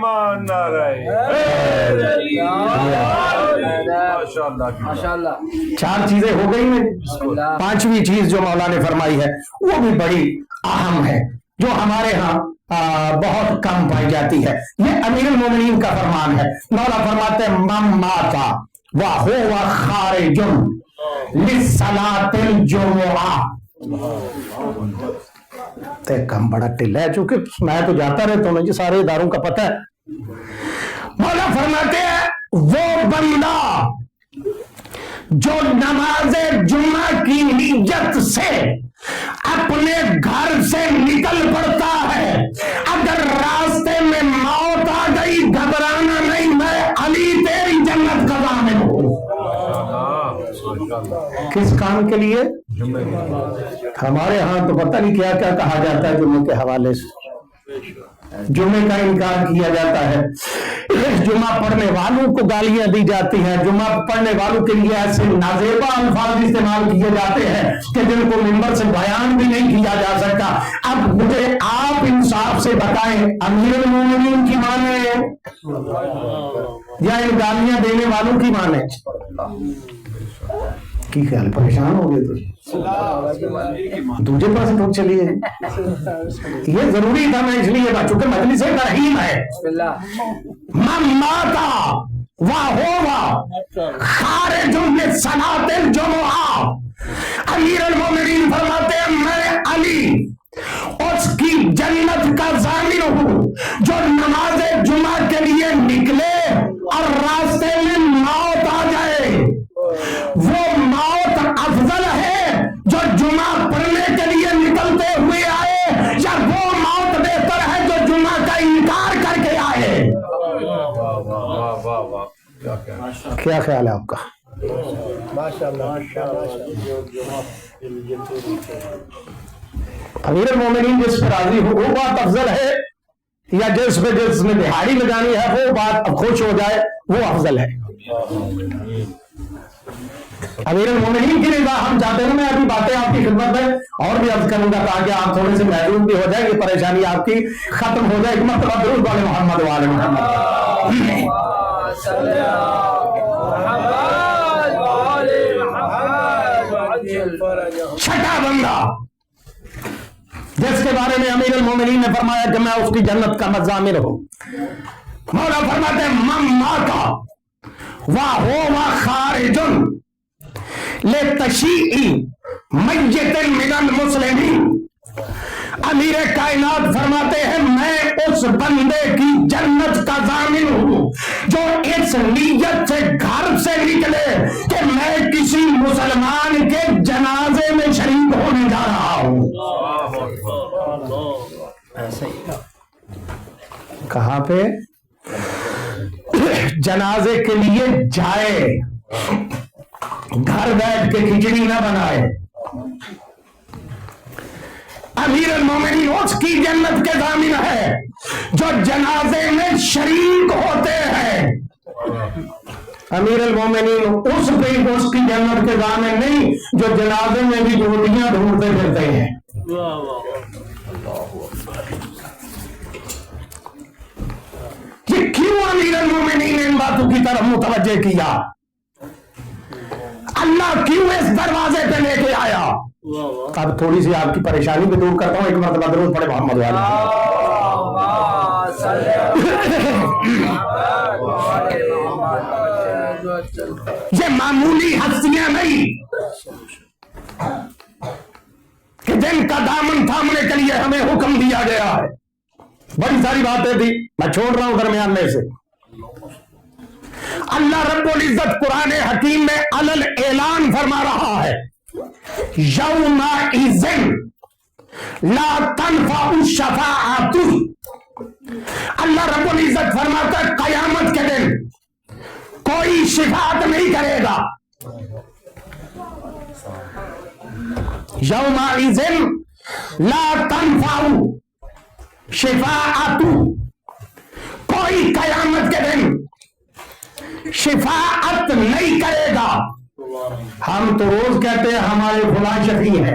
ایمان نعرہ ماشاءاللہ. چار چیزیں ہو گئی ہیں. پانچویں چیز جو مولا نے فرمائی ہے وہ بھی بڑی اہم ہے, جو ہمارے ہاں بہت کم پائی جاتی ہے. یہ امیر المومنین کا فرمان ہے. مولا فرماتے ہیں من مات وہو خارج لصلاۃ الجمعہ. کم بڑا ٹل ہے, چونکہ میں تو جاتا رہتا ہوں, مجھے سارے اداروں کا پتہ ہے. مولا فرماتے ہیں وہ بندہ جو نماز جمعہ کی نیت سے اپنے گھر سے نکل پڑتا ہے, اگر راستے میں موت آ گئی گھبرانا نہیں, میں علی تیری جنت کا ضامن ہوں. کس کام کے لیے؟ ہمارے ہاں تو پتہ نہیں کیا کیا کہا جاتا ہے جمعے کے حوالے سے. جمعے کا انکار کیا جاتا ہے, جمعہ پڑھنے والوں کو گالیاں دی جاتی ہیں, جمعہ پڑھنے والوں کے لیے ایسے نازیبا الفاظ استعمال کیے جاتے ہیں کہ جن کو منبر سے بیان بھی نہیں کیا جا سکتا. اب مجھے آپ انصاف سے بتائیں, امیر المومنین کی مانے یا ان گالیاں دینے والوں کی مانے؟ کی خیال پریشان ہو گئے تو دوسرے پاس ٹوٹ چلیے. یہ ضروری تھا, میں اس لیے چونکہ مجلس ترحیم ہے. من ماتا وہو خارج لصلاۃ الجمعہ. امیر المومنین فرماتے ہیں میں علی اس کی جنت کا ضامن ہوں جو نماز جمعہ کے لیے نکلے اور راستے میں موت آ جائے. وہ موت افضل ہے جو جمعہ پڑھنے کے لیے نکلتے ہوئے آئے, یا وہ موت بہتر ہے جو جمعہ کا انکار کر کے آئے؟ کیا خیال ہے آپ کا؟ امیر المومنین جس پہ راضی ہو وہ بات افضل ہے, یا جس میں دہاڑی لگانی ہے وہ بات اب خوش ہو جائے وہ افضل ہے؟ امیر المومنین کی رضا ہم چاہتے ہیں. میں ابھی باتیں آپ کی خدمت میں اور بھی عرض کروں گا تاکہ آپ تھوڑے سے محروم بھی ہو جائے, یہ پریشانی آپ کی ختم ہو جائے. ایک مرتبہ درود والے محمد والے محمد. چھٹا بندہ جس کے بارے میں امیر المومنین نے فرمایا کہ میں اس کی جنت کا ضامن ہوں. مولا فرماتے ہیں من ماتا وہو خارج لتشیع میت من المسلمین. امیر کائنات فرماتے ہیں میں اس بندے کی جنت کا ضامن ہوں جو اس نیت سے گھر سے نکلے کہ میں کسی مسلمان کے جنازے میں شریک ہونے جا رہا ہوں. کہاں پہ؟ جنازے کے لیے جائے, گھر بیٹھ کے کھچڑی نہ بنائے. امیر المومنین اس کی جنت کے ضامن ہے جو جنازے میں شریک ہوتے ہیں. امیر المومنین اس کی جنت کے ضامن نہیں جو جنازے میں بھی ڈوٹیاں ڈھونڈتے پھرتے ہیں. یہ کیوں امیر المومنین نے ان باتوں کی طرف متوجہ کیا؟ اللہ کیوں اس دروازے پہ لے کے آیا؟ اب تھوڑی سی آپ کی پریشانی بھی دور کرتا ہوں. ایک مرتبہ درود پڑھے محمد والے. یہ معمولی ہستیاں نہیں کہ جن کا دامن تھامنے کے لیے ہمیں حکم دیا گیا ہے. بڑی ساری باتیں تھی, میں چھوڑ رہا ہوں درمیان میں سے. اللہ رب العزت قرآن حکیم میں علل اعلان فرما رہا ہے یومئذ لا تنفع الشفاعۃ. اللہ رب العزت فرماتا ہے قیامت کے دن کوئی شفاعت نہیں کرے گا. یومئذ لا تنفع شفاعت, کوئی قیامت کے دن شفاعت نہیں کرے گا. ہم تو روز کہتے ہیں ہمارے فلاں شفیع ہے,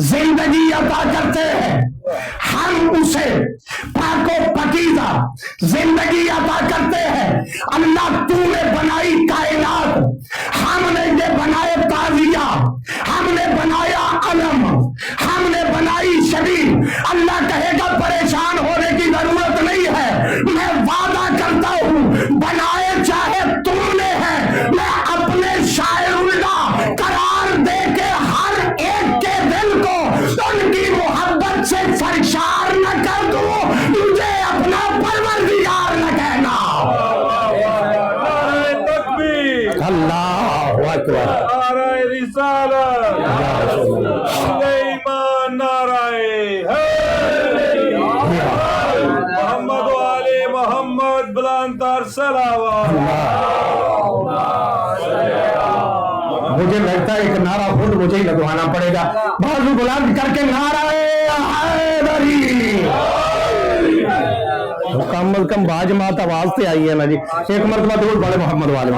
زندگی عطا کرتے ہیں، ہم اسے پاک و پاکیزہ زندگی عطا کرتے ہیں۔ اللہ تو نے بنائی کائنات، ہم نے یہ بنائے تازیہ، ہم نے بنایا علم، ہم نے بنائی شبیہ۔ اللہ کہے گا پریشان ہونے کی ضرورت نہیں ہے، میں وعدہ کرتا ہوں بنائے چاہے تم نے ہے، میں اپنے شاعر اللہ قرار دے کے ہر ایک کے دل کو ان کی محبت سے سرشار نہ کر دوں، مجھے اپنا پروردگار نہ کہنا۔ نعرہ تکبیر، اللہ اکبر، نعرہ رسالت، ایمان، نعرہ محمد و آل محمد، بلند تر صلوات۔ مجھے لگتا ہے ایک نعرہ خود مجھے ہی لگوانا پڑے گا، بازو بلند کر کے نعرہ حیدری۔ کم از کم باجماعت آواز سے آئی ہے نا جی، ایک مرتبہ درود پڑھے محمد والے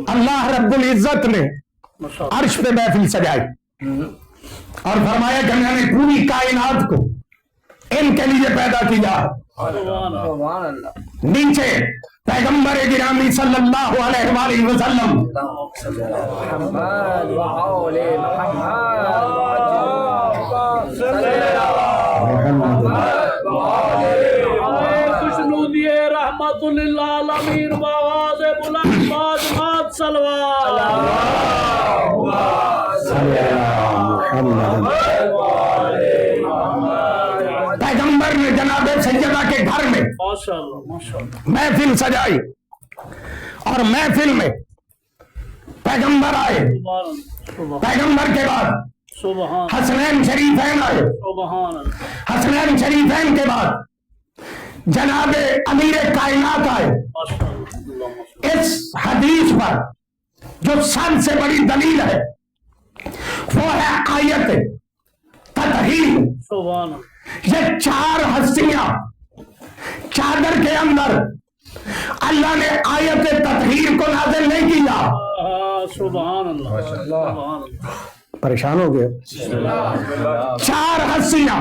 اللہ رب العزت نے عرش پہ محفل سجائی اور فرمایا کہ میں نے پوری کائنات کو ان کے لیے پیدا کیا۔ نیچے پیغمبر گرامی صلی اللہ علیہ وآلہ وسلم، رحمت للعالمین بآواز بلند باجماعت صلوات۔ پیغمبر نے جناب سیدہ کے گھر میں محفل سجائی اور محفل میں پیغمبر آئے، پیغمبر کے بعد حسنین شریفین آئے، حسنین شریفین کے بعد جناب امیر کائنات آئے۔ اس حدیث پر جو سب سے بڑی دلیل ہے وہ ہے آیت تطہیر۔ یہ چار ہستیاں چادر کے اندر اللہ نے آیت تطہیر کو نازل نہیں کیا۔ سبحان اللہ، پریشان ہو گئے۔ چار ہستیاں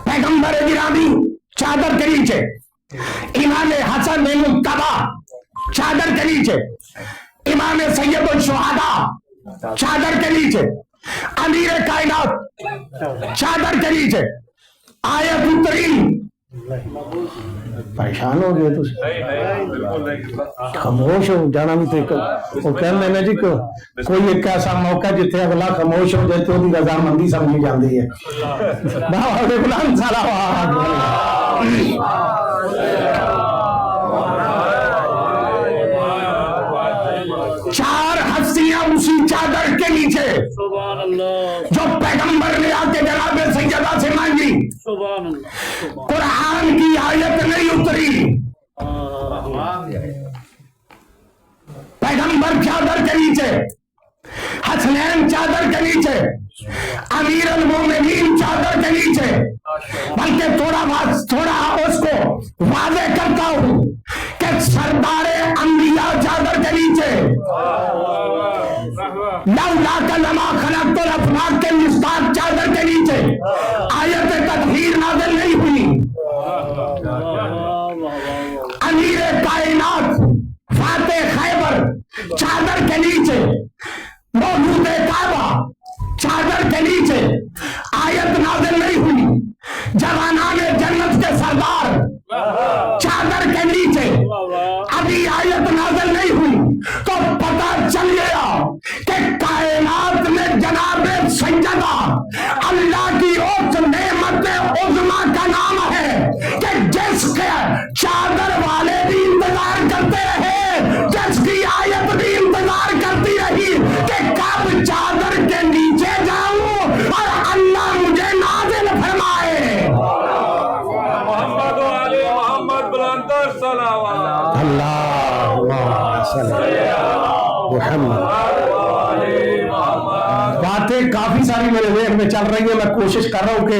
پیغمبر گرامی چادر کے نیچے، امام حسن مجتبی چادر کے نیچے، امام سید الشہداء چادر کے نیچے، امیر کائنات چادر کے نیچے، آیت اتری۔ پریشان ہو گئے تو خاموش ہو جانا بھی تو وہ کہنے میں جی کوئی ایک ایسا موقع جتنے اگلا خاموش ہو جائے تو دی رضامندی سمجھی جاندی ہے۔ بابا بلند صلوات۔ چار ہستیاں اسی چادر کے نیچے جو پیغمبر نے آ کے جناب سیدہ سے مانگی، قرآن کی آیت نہیں اتری، پیغمبر چادر کے نیچے، حسنین چادر کے نیچے، امیر المومنین چادر کے نیچے۔ بلکہ تھوڑا اس کو واضح کرتا ہوں کہ سردار انبیاء چادر کے نیچے، لولا لما خلقت الافلاک کے مصداق چادر کے نیچے آیت تطہیر نازل نہیں ہوئی۔ امیر کائنات فاتح خیبر چادر کے نیچے، موجود کعبہ چادر کے نیچے آیت نازل نہیں ہوئی۔ جوانان جنت کے سردار چادر کے نیچے ابھی آیت نازل نہیں ہوئی۔ تو پتہ چل گیا کہ کائنات میں جناب سیدہ اللہ کی اس نعمت عظمیٰ کا نام ہے کہ جس کے چادر والے بھی انتظار کرتے رہے، جس کی آیت بھی انتظار کرتی رہی کہ کب چادر کے نیچے جاؤں اور اللہ مجھے نازل فرمائے۔ محمد و آل محمد، بلند تر صلوات۔ اللہم صلی محمد۔ باتیں کافی ساری میرے ذہن میں چل رہی ہیں، میں کوشش کر رہا ہوں کہ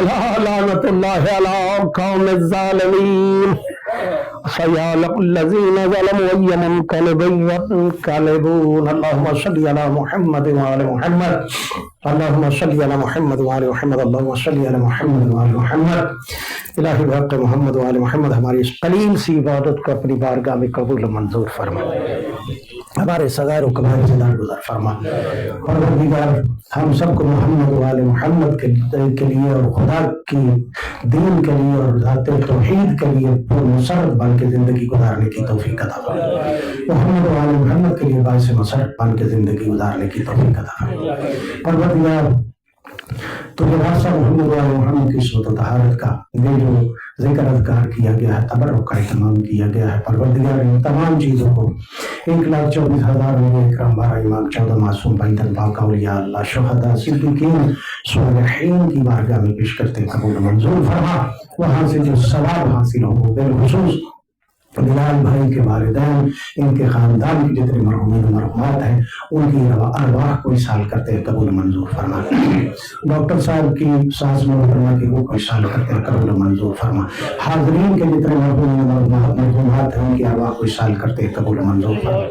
لعنت اللہ علی قوم الظالمین سيعلم الذين ظلموا أي منقلب ينقلبون اللهم صل على محمد وآل محمد اللهم صل على محمد وآل محمد اللهم صل على محمد وآل محمد الہی بحق محمد وآل محمد ہماری اس قلیل سی عبادت کو اپنی بارگاہ میں قبول و منظور فرما، ہمارے صغائر و کبائر سے درگزر فرما۔ پروردگار ہم سب کو محمد وآل محمد کے لیے اور خدا کی دین کے لیے اور ذات توحید کے لیے پر مسرت بن کے زندگی گزارنے کی توفیق عطا فرما، محمد وآل محمد کے لیے باعث مسرت بن کے زندگی گزارنے کی توفیق عطا فرما۔ پروردگار تجھے واسطہ محمد وآل محمد کی صورت و طہارت کا یہ جو ذکر اذکار کیا گیا ہے، تبرک کا اہتمام کیا گیا ہے، پروردگار ان تمام چیزوں کو 1,24,000 انبیاء اکرام، 12 امام، 14 معصوم، 32 پاک اولیاء اللہ، شہداء، صدیقین، صالحین کی بارگاہ میں پیش کرتے قبول منظور فرما۔ وہاں سے جو ثواب حاصل ہو، بالخصوص بلال بھائی کے والدین، ان کے خاندان کے جتنے مرحومین و مرحومات ہیں، ان کی ارواح کو اصال کرتے قبول منظور فرما۔ ڈاکٹر صاحب کی ساس محترمہ کی روح کو اصال کرتے قبول منظور فرما۔ حاضرین کے جتنے مرحومین و مرحومات ہیں، ان کی ارواح کو اصال کرتے قبول منظور فرما۔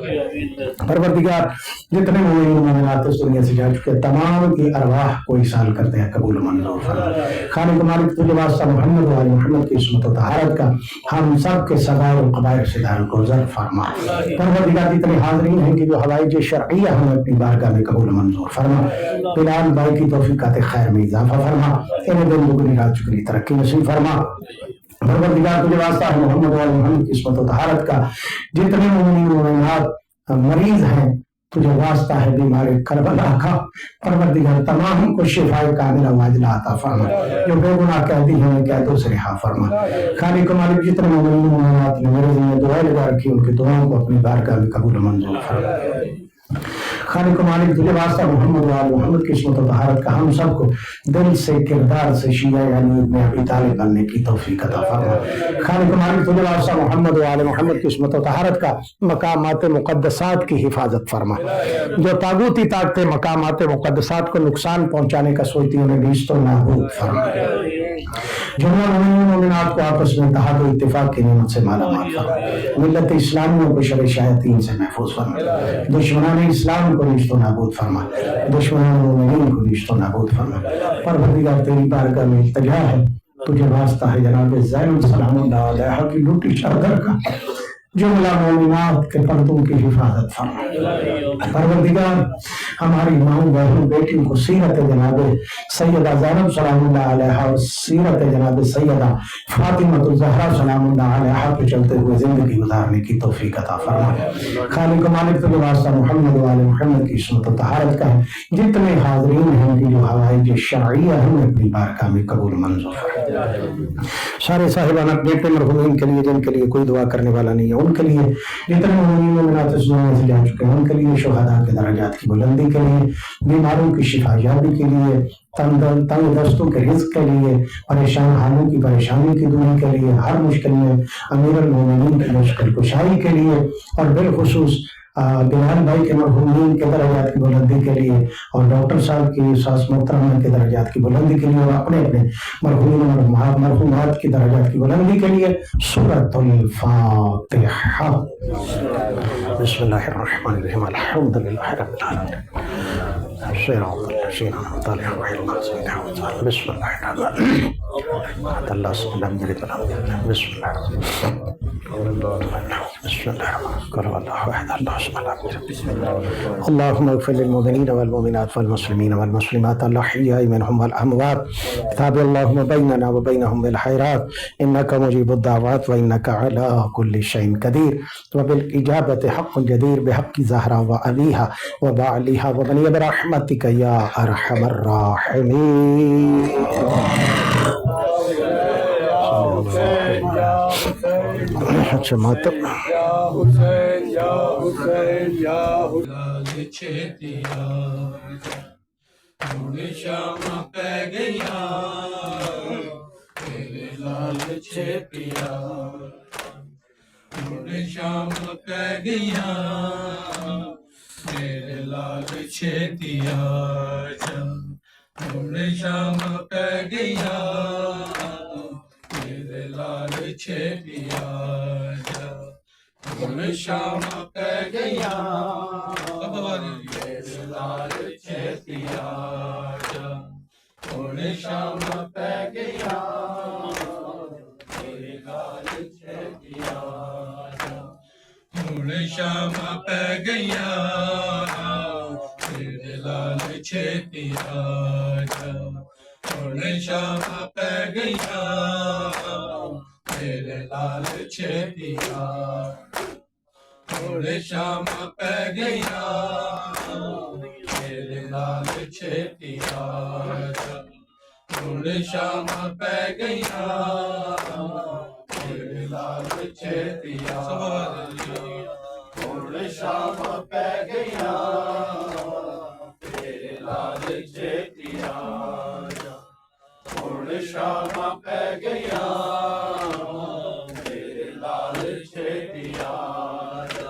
پروردگار جتنے مومنین و مومنات اس دنیا سے جا چکے تمام کی ارواح کو اصال کرتے قبول منظور فرما۔ خالق مالک تجھے واسطہ محمد و آل محمد کی عصمت و طہارت کا ہم سب کے صغائر قبائر سے درگزر فرما۔ پروردگار جتنے حاضرین ہیں کہ جو حوائج شرعیہ ہمیں اپنی بارگاہ میں قبول منظور فرما۔ بلال بھائی کی توفیقات خیر میں اضافہ فرما، انہیں دن دگنی رات چگنی ترقی نصیب فرما۔ پروردگار تجھے واسطہ ہے محمد وآل محمد کی عصمت و طہارت کا جتنے مومنین و مومنات مریض ہیں، تجھے واسطہ ہے بیمار کربلا کا، پروردگار تمام کو شفاء کاملہ واجلہ عطا فرما، جو بے گناہ قیدی ہیں قیدوں سے رہا فرما۔ خالق و مالک جتنے مومنین و مومنات نے میرے ذمہ دعائیں لگا رکھی، ان کی دعاؤں کو اپنی بارگاہ میں قبول منظور فرما۔ خالق و مالک تجھے واسطہ محمد و آل محمد کی عصمت و طہارت کا ہم سب کو دل سے کردار سے شیعہ یعنی ابن ابی طالب بننے کی توفیق عطا فرما۔ خالق و مالک تجھے واسطہ محمد و آل محمد کی عصمت و طہارت کا مقامات مقدسات کی حفاظت فرما، جو طاغوتی طاقتیں مقامات مقدسات کو نقصان پہنچانے کا سوچتی انہیں نیست و نابود فرما۔ جميع المؤمنين والمؤمنات کو آپس میں اتحاد و اتفاق کی نعمت سے مالا مال فرما، ملت اسلامیوں کو شر شیاطین سے محفوظ فرما، دشمنان اسلام کو نیست و نابود فرما، دشمنان مومنین کو نیست و نابود فرما۔ پروردگار تیری بارگاہ میں التجا ہے، تجھے واسطہ ہے جناب زینب سلام اللہ علیہ کی لوٹی چادر کا جملہ مومنات کے پردوں کی حفاظت فرما۔ پروردگار ہماری ماں بہن بیٹیوں کو سیرت جناب سیدہ زینب سلام اللہ علیہ اور سیرت جناب سیدہ فاطمہ الزہرا سلام اللہ علیہ پہ چلتے ہوئے زندگی گزارنے کی توفیق عطا فرما۔ خالق و مالک تجھے واسطہ محمد و آل محمد کی عصمت و طہارت کا ہے جتنے حاضرین ہیں کہ جو حوائج شرعیہ ہمیں اپنی بارگاہ میں قبول منظور فرما۔ سارے صاحبان بیٹے مرحومین کے لیے جن کے لیے کوئی دعا کرنے والا نہیں ہے، ان کے لیے جتنے مومنین مومنات اس دنیا سے جا چکے ہیں، ان کے لیے شہداء کے درجات کی بلندی کے لیے، بیماروں کی شفا یابی کے لیے، تنگ دستوں کے رزق کے لیے، پریشان حالوں کی پریشانی کی دوری کے لیے، ہر مشکل میں امیر المومنین کی مشکل کشائی کے لیے، اور بالخصوص بلال بھائی کے مرحومین کے درجات کی بلندی کے لیے، اور ڈاکٹر صاحب کی ساس محترمہ کے درجات کی بلندی کے لیے، اور اپنے اپنے مرحومین اور مرحومات کی درجات کی بلندی کے لیے سورۃ الفاتحہ۔ بسم اللہ الرحمن الرحیم، الحمد للہ رب العالمین، بسم اللہ الرحمن الرحیم، اللہ سے بسم اللہ اللهم اغفر للمؤمنين والمؤمنات والمسلمين والمسلمات الأحياء منهم والأموات، تابع اللهم بيننا وبينهم بالخيرات إنك مجيب الدعوات وإنك على كل شيء قدير، وبالإجابة حق جدير بحق زهرا وأبيها وبعلها وبني برحمتك يا أرحم الراحمين۔ اچھا ماتم چھیتیا شام پہ گیا تیرے لال چھیتیا، شام پہ گیا تیرے لال چھیتیا، شام پہ گیا ਹੁਣ ਸ਼ਾਮਾਂ ਪੈ ਗਈਆਂ ਮੇਰੇ ਲਾਲ ਛੇਤੀ ਆ ਜਾ ਹੁਣ ਸ਼ਾਮਾਂ ਪੈ ਗਈਆਂ ਮੇਰੇ ਲਾਲ ਛੇਤੀ ਆ ਜਾ ਹੁਣ ਸ਼ਾਮਾਂ ਪੈ ਗਈਆਂ ਮੇਰੇ ਲਾਲ ਛੇਤੀ ਆ ਜਾ ਹੁਣ ਸ਼ਾਮਾਂ ਪੈ ਗਈਆਂ ਮੇਰੇ ਲਾਲ ਛੇਤੀ ਆ ਹੁਣ ਸ਼ਾਮਾਂ ਪੈ ਗਈਆਂ ਮੇਰੇ ਲਾਲ ਛੇਤੀ ਆ ਜਾ ਹੁਣ ਸ਼ਾਮਾਂ ਪੈ ਗਈਆਂ ਮੇਰੇ ਲਾਲ ਛੇਤੀ ਆ ਹੁਣ ਸ਼ਾਮਾਂ ਪੈ ਗਈਆਂ ਮੇਰੇ ਲਾਲ ਛੇਤੀ ਆ ਜਾ ਹੁਣ ਸ਼ਾਮਾਂ ਪੈ ਗਈਆਂ ਮੇਰੇ ਲਾਲ ਛੇਤੀ ਆ ਜਾ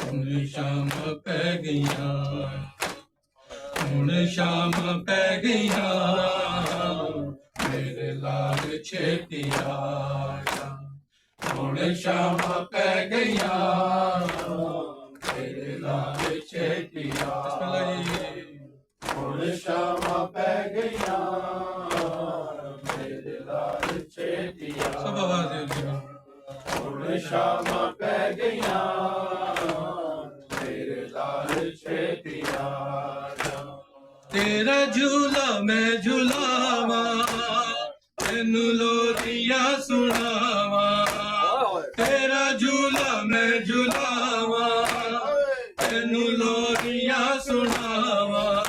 ਹੁਣ ਸ਼ਾਮ ਪੈ ਗਈਆਂ ਹੁਣ ਸ਼ਾਮ ਪੈ ਗਈਆਂ ਮੇਰੇ ਲਾਲ ਛੇਤੀ ਆ ਜਾ ਹੁਣ ਸ਼ਾਮ ਪੈ ਗਈਆਂ ਮੇਰੇ ਲਾਲ ਛੇਤੀ ਆ ਹੁਣ ਸ਼ਾਮਾਂ ਪੈ ਗਈਆਂ ਮੇਰੇ ਲਾਲ ਛੇਤੀ ਆ ਹੁਣ ਸ਼ਾਮਾਂ ਪੈ ਗਈਆਂ ਮੇਰੇ ਲਾਲ ਛੇਤੀ ਆ ਤੇਰਾ ਝੂਲਾ ਮੈਂ ਝੁਲਾਵਾਂ ਤੈਨੂੰ ਲੋਰੀਆਂ ਸੁਣਾਵਾਂ ਤੇਰਾ ਝੂਲਾ ਮੈਂ ਝੁਲਾਵਾਂ ਤੈਨੂੰ ਲੋਰੀਆਂ ਸੁਣਾਵਾਂ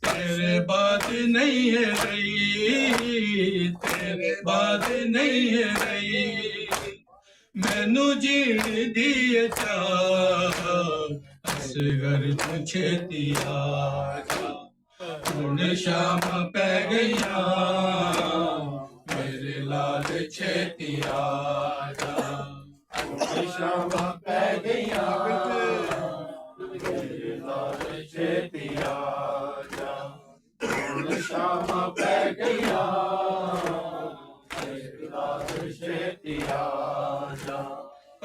ਤੇਰੇ ਬਾਤ ਨਹੀਂ ਹੈ ਰਹੀ ਤੇਰੇ ਬਾਤ ਨਹੀਂ ਹੈ ਰਹੀ ਮੈਨੂੰ ਜੀਣ ਦੀ ਚਾਹ ਅਸਗਰ ਤੂੰ ਛੇਤੀ ਆ ਜਾ ਹੁਣ ਸ਼ਾਮਾਂ ਪੈ ਗਈਆਂ ਮੇਰੇ ਲਾਲ ਛੇਤੀ ਆ ਜਾ ਹੁਣ ਸ਼ਾਮਾਂ ਪੈ ਗਈਆਂ ਮੇਰੇ ਲਾਲ ਛੇਤੀ ਆ ਜਾ ਹੁਣ ਸ਼ਾਮਾਂ ਪੈ ਗਈਆਂ ਮੇਰੇ ਲਾਲ ਛੇਤੀ ਆ ਜਾ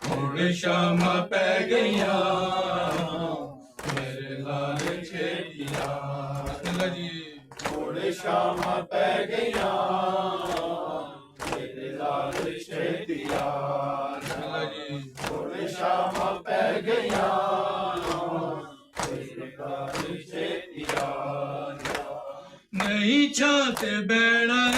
ਹੁਣ ਸ਼ਾਮਾਂ ਪੈ ਗਈਆਂ ਮੇਰੇ ਲਾਲ ਛੇਤੀ ਆ ਜੀ ਹੁਣ ਸ਼ਾਮਾਂ ਪੈ ਗਈਆਂ ਮੇਰੇ ਲਾਲ ਛੇਤੀ ਆ ਜੀ ਹੁਣ ਸ਼ਾਮਾਂ ਪੈ ਗਈਆਂ ਮੇਰੇ ਲਾਲ ਛੇਤੀ ਆ ਨਹੀਂ ਚਾਹਤੇ ਬੈਣਾ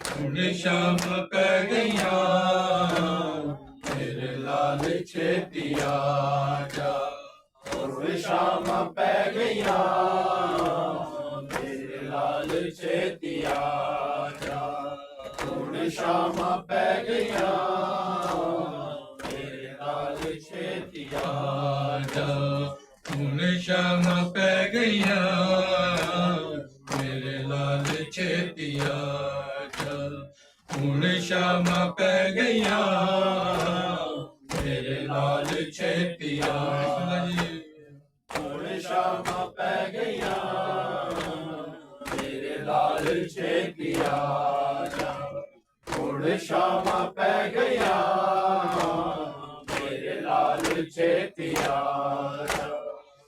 ਹੁਣ ਸ਼ਾਮਾਂ ਪੈ ਗਈਆਂ ਮੇਰੇ ਲਾਲ ਛੇਤੀ ਆ ਜਾ ਹੁਣ ਸ਼ਾਮਾਂ ਪੈ ਗਈਆਂ ਮੇਰੇ ਲਾਲ ਛੇਤੀ ਆ ਜਾ ਹੁਣ ਸ਼ਾਮਾਂ ਪੈ ਗਈਆਂ ਮੇਰੇ ਲਾਲ ਛੇਤੀ ਆ ਜਾ ਹੁਣ ਸ਼ਾਮਾਂ ਪੈ ਗਈਆਂ ਮੇਰੇ ਲਾਲ ਛੇਤੀ ਆ ਹੁਣ ਸ਼ਾਮਾਂ ਪੈ ਗਈਆਂ ਮੇਰੇ ਲਾਲ ਛੇਤੀ ਆ ਜੀ ਹੁਣ ਸ਼ਾਮਾਂ ਪੈ ਗਈਆਂ ਮੇਰੇ ਲਾਲ ਛੇਤੀ ਆ ਜਾ ਹੁਣ ਸ਼ਾਮਾਂ ਪੈ ਗਈਆਂ ਮੇਰੇ ਲਾਲ ਛੇਤੀ ਆ ਜਾ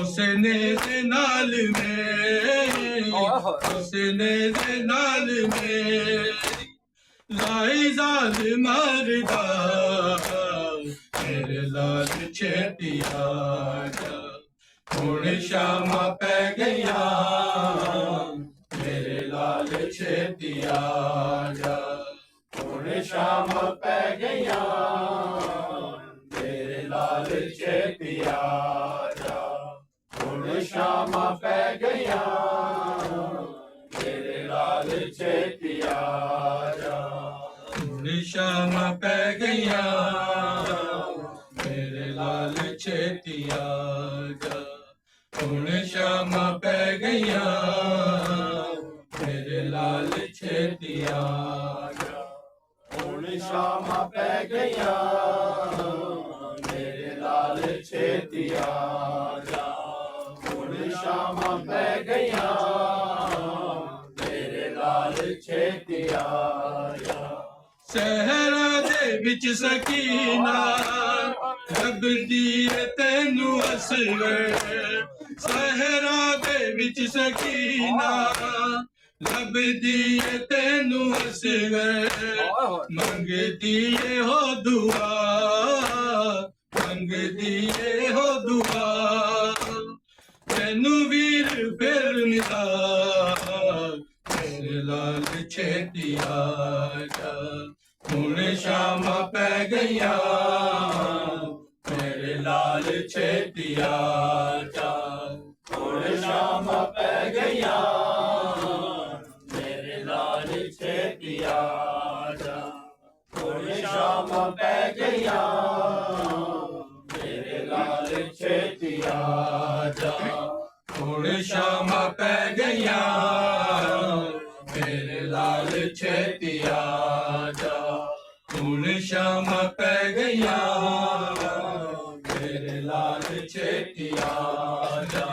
حسین زینال میں حسین زینال میں لائی زال مردہ میرے لال چھیتی آجا ہن شام پہ گیا میرے لال چھیتی آجا ہن شام پہ گیا میرے لال چھیتی آجا ہن شام پہ گیا میرے لال چھیتی آجا ہن شام پہ گیا میرے لال چھیتی آجا ہن شام پہ گیا میرے لال چھیتی آجا ہن شام پہ گیا میرے لال چھیتی آجا ہن شام پہ گیا میرے لال چھیتی آجا صحرا دے وچ سکینہ لبدی تینوں اسوے صحرا دے وچ سکینہ لبدی تینوں اسوے منگدی ہو دعا منگدی ہو دعا تینوں ویر پھر ملا میرے لال چھیتی آجا ہن شام پہ گیا میرے لال چھیتی آجا ہن شام پہ گیا میرے لال چھیتی آجا ہن شام پہ گیا میرے لال چھیتی آجا ہن شام پہ گیا میرے لال چھیتی آجا ہن شام پہ گیا میرے لال چھیتی آجا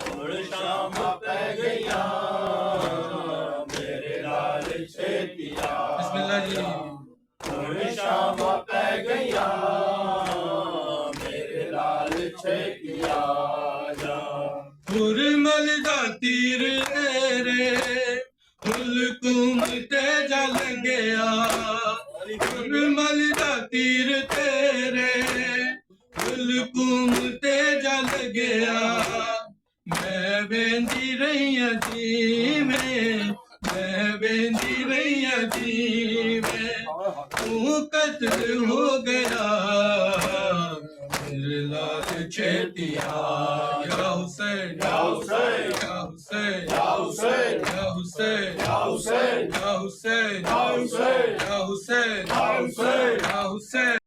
ہن شام پہ گیا میرے لال چھیتی آجا بسم اللہ جی ہن شام پہ گیا میرے لال چھیتی آجا ہرمل دا تیر رے حلقوم تے جل گیا ہرمل دا تیر تیرے حلقوم تے جل گیا میں بیندی رہی جی میں بیندی رہی جی میں تو قتل ہو گیا میرے لال چھیتی آجا حسین یا حسین یا حسین یا حسین یا حسین یا حسین یا حسین یا حسین یا حسین یا حسین یا حسین